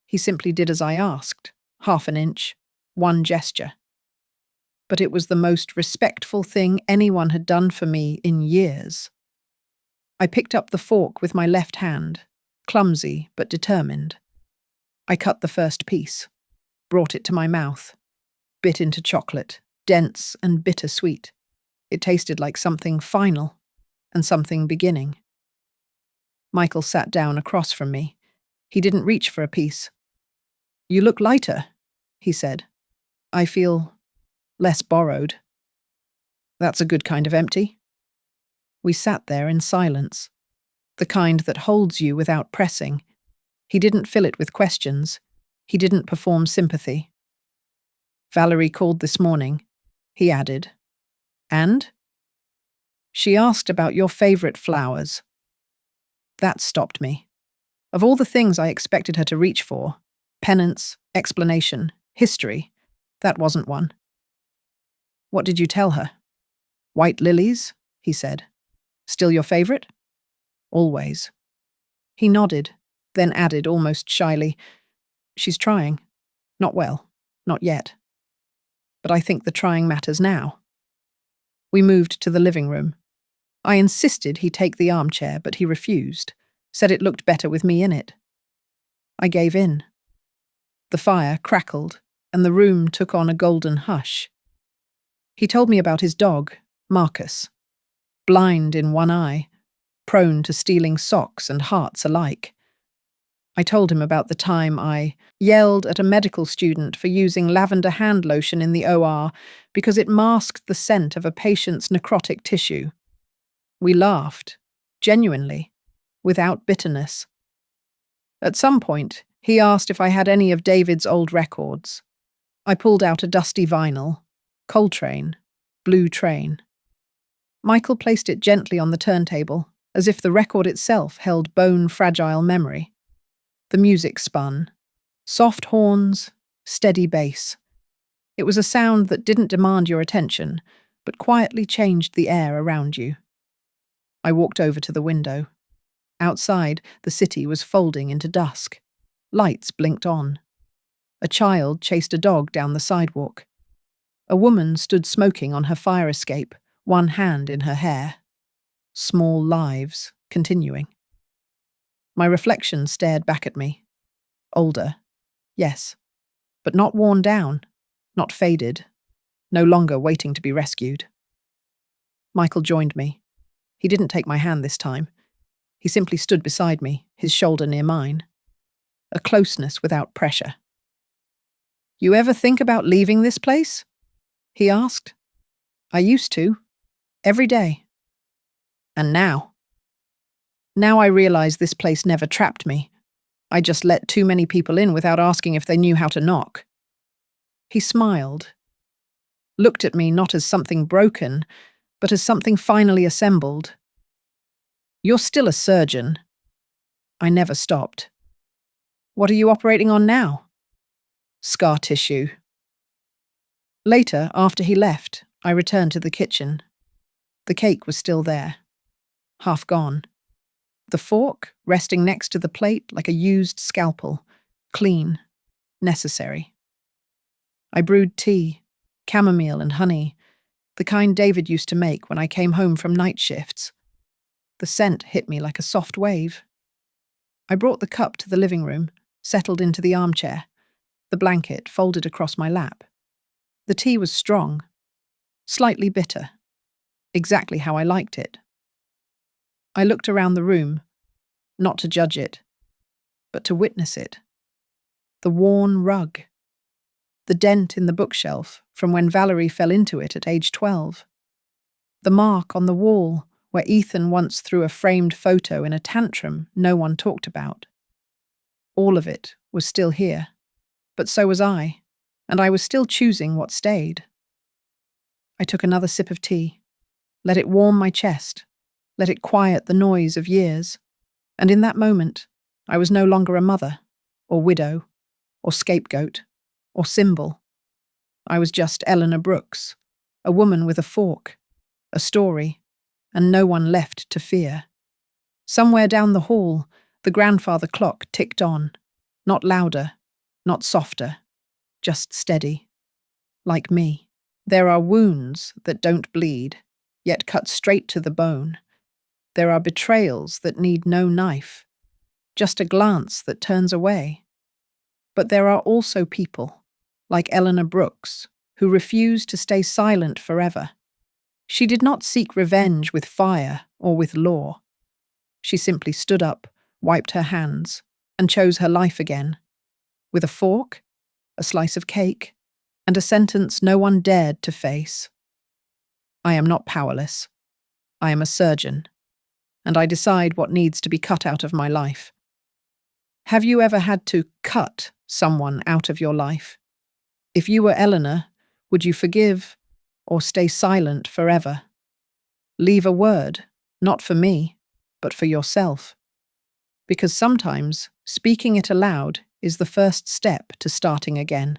He simply did as I asked, half an inch, one gesture. But it was the most respectful thing anyone had done for me in years. I picked up the fork with my left hand, clumsy but determined. I cut the first piece, brought it to my mouth, bit into chocolate, dense and bittersweet. It tasted like something final and something beginning. Michael sat down across from me. He didn't reach for a piece. "You look lighter," he said. "I feel less borrowed." "That's a good kind of empty." We sat there in silence, the kind that holds you without pressing. He didn't fill it with questions. He didn't perform sympathy. "Valerie called this morning," he added. "And?" "She asked about your favorite flowers." That stopped me. Of all the things I expected her to reach for, penance, explanation, history, that wasn't one. "What did you tell her?" "White lilies," he said. "Still your favorite?" "Always." He nodded, then added almost shyly, "She's trying. Not well. Not yet. But I think the trying matters now." We moved to the living room. I insisted he take the armchair, but he refused, said it looked better with me in it. I gave in. The fire crackled, and the room took on a golden hush. He told me about his dog, Marcus, blind in one eye, prone to stealing socks and hearts alike. I told him about the time I yelled at a medical student for using lavender hand lotion in the OR because it masked the scent of a patient's necrotic tissue. We laughed, genuinely, without bitterness. At some point, he asked if I had any of David's old records. I pulled out a dusty vinyl, Coltrane, Blue Train. Michael placed it gently on the turntable, as if the record itself held bone-fragile memory. The music spun. Soft horns, steady bass. It was a sound that didn't demand your attention, but quietly changed the air around you. I walked over to the window. Outside, the city was folding into dusk. Lights blinked on. A child chased a dog down the sidewalk. A woman stood smoking on her fire escape, one hand in her hair. Small lives continuing. My reflection stared back at me. Older, yes, but not worn down, not faded, no longer waiting to be rescued. Michael joined me. He didn't take my hand this time. He simply stood beside me, his shoulder near mine. A closeness without pressure. "You ever think about leaving this place?" he asked. "I used to. Every day. And now? Now I realize this place never trapped me. I just let too many people in without asking if they knew how to knock." He smiled, looked at me not as something broken, but as something finally assembled. "You're still a surgeon." I never stopped. "What are you operating on now?" "Scar tissue." Later, after he left, I returned to the kitchen. The cake was still there, half gone. The fork resting next to the plate like a used scalpel, clean, necessary. I brewed tea, chamomile and honey, the kind David used to make when I came home from night shifts. The scent hit me like a soft wave. I brought the cup to the living room, settled into the armchair, the blanket folded across my lap. The tea was strong, slightly bitter, exactly how I liked it. I looked around the room, not to judge it, but to witness it. The worn rug, the dent in the bookshelf from when Valerie fell into it at age 12, the mark on the wall where Ethan once threw a framed photo in a tantrum no one talked about. All of it was still here, but so was I, and I was still choosing what stayed. I took another sip of tea, let it warm my chest, let it quiet the noise of years, and in that moment, I was no longer a mother, or widow, or scapegoat, or symbol. I was just Eleanor Brooks, a woman with a fork, a story, and no one left to fear. Somewhere down the hall, the grandfather clock ticked on, not louder, not softer, just steady. Like me. There are wounds that don't bleed, yet cut straight to the bone. There are betrayals that need no knife, just a glance that turns away. But there are also people, like Eleanor Brooks, who refuse to stay silent forever. She did not seek revenge with fire or with law. She simply stood up, wiped her hands, and chose her life again. With a fork, a slice of cake, and a sentence no one dared to face. I am not powerless. I am a surgeon, and I decide what needs to be cut out of my life. Have you ever had to cut someone out of your life? If you were Eleanor, would you forgive or stay silent forever? Leave a word, not for me, but for yourself. Because sometimes speaking it aloud is the first step to starting again.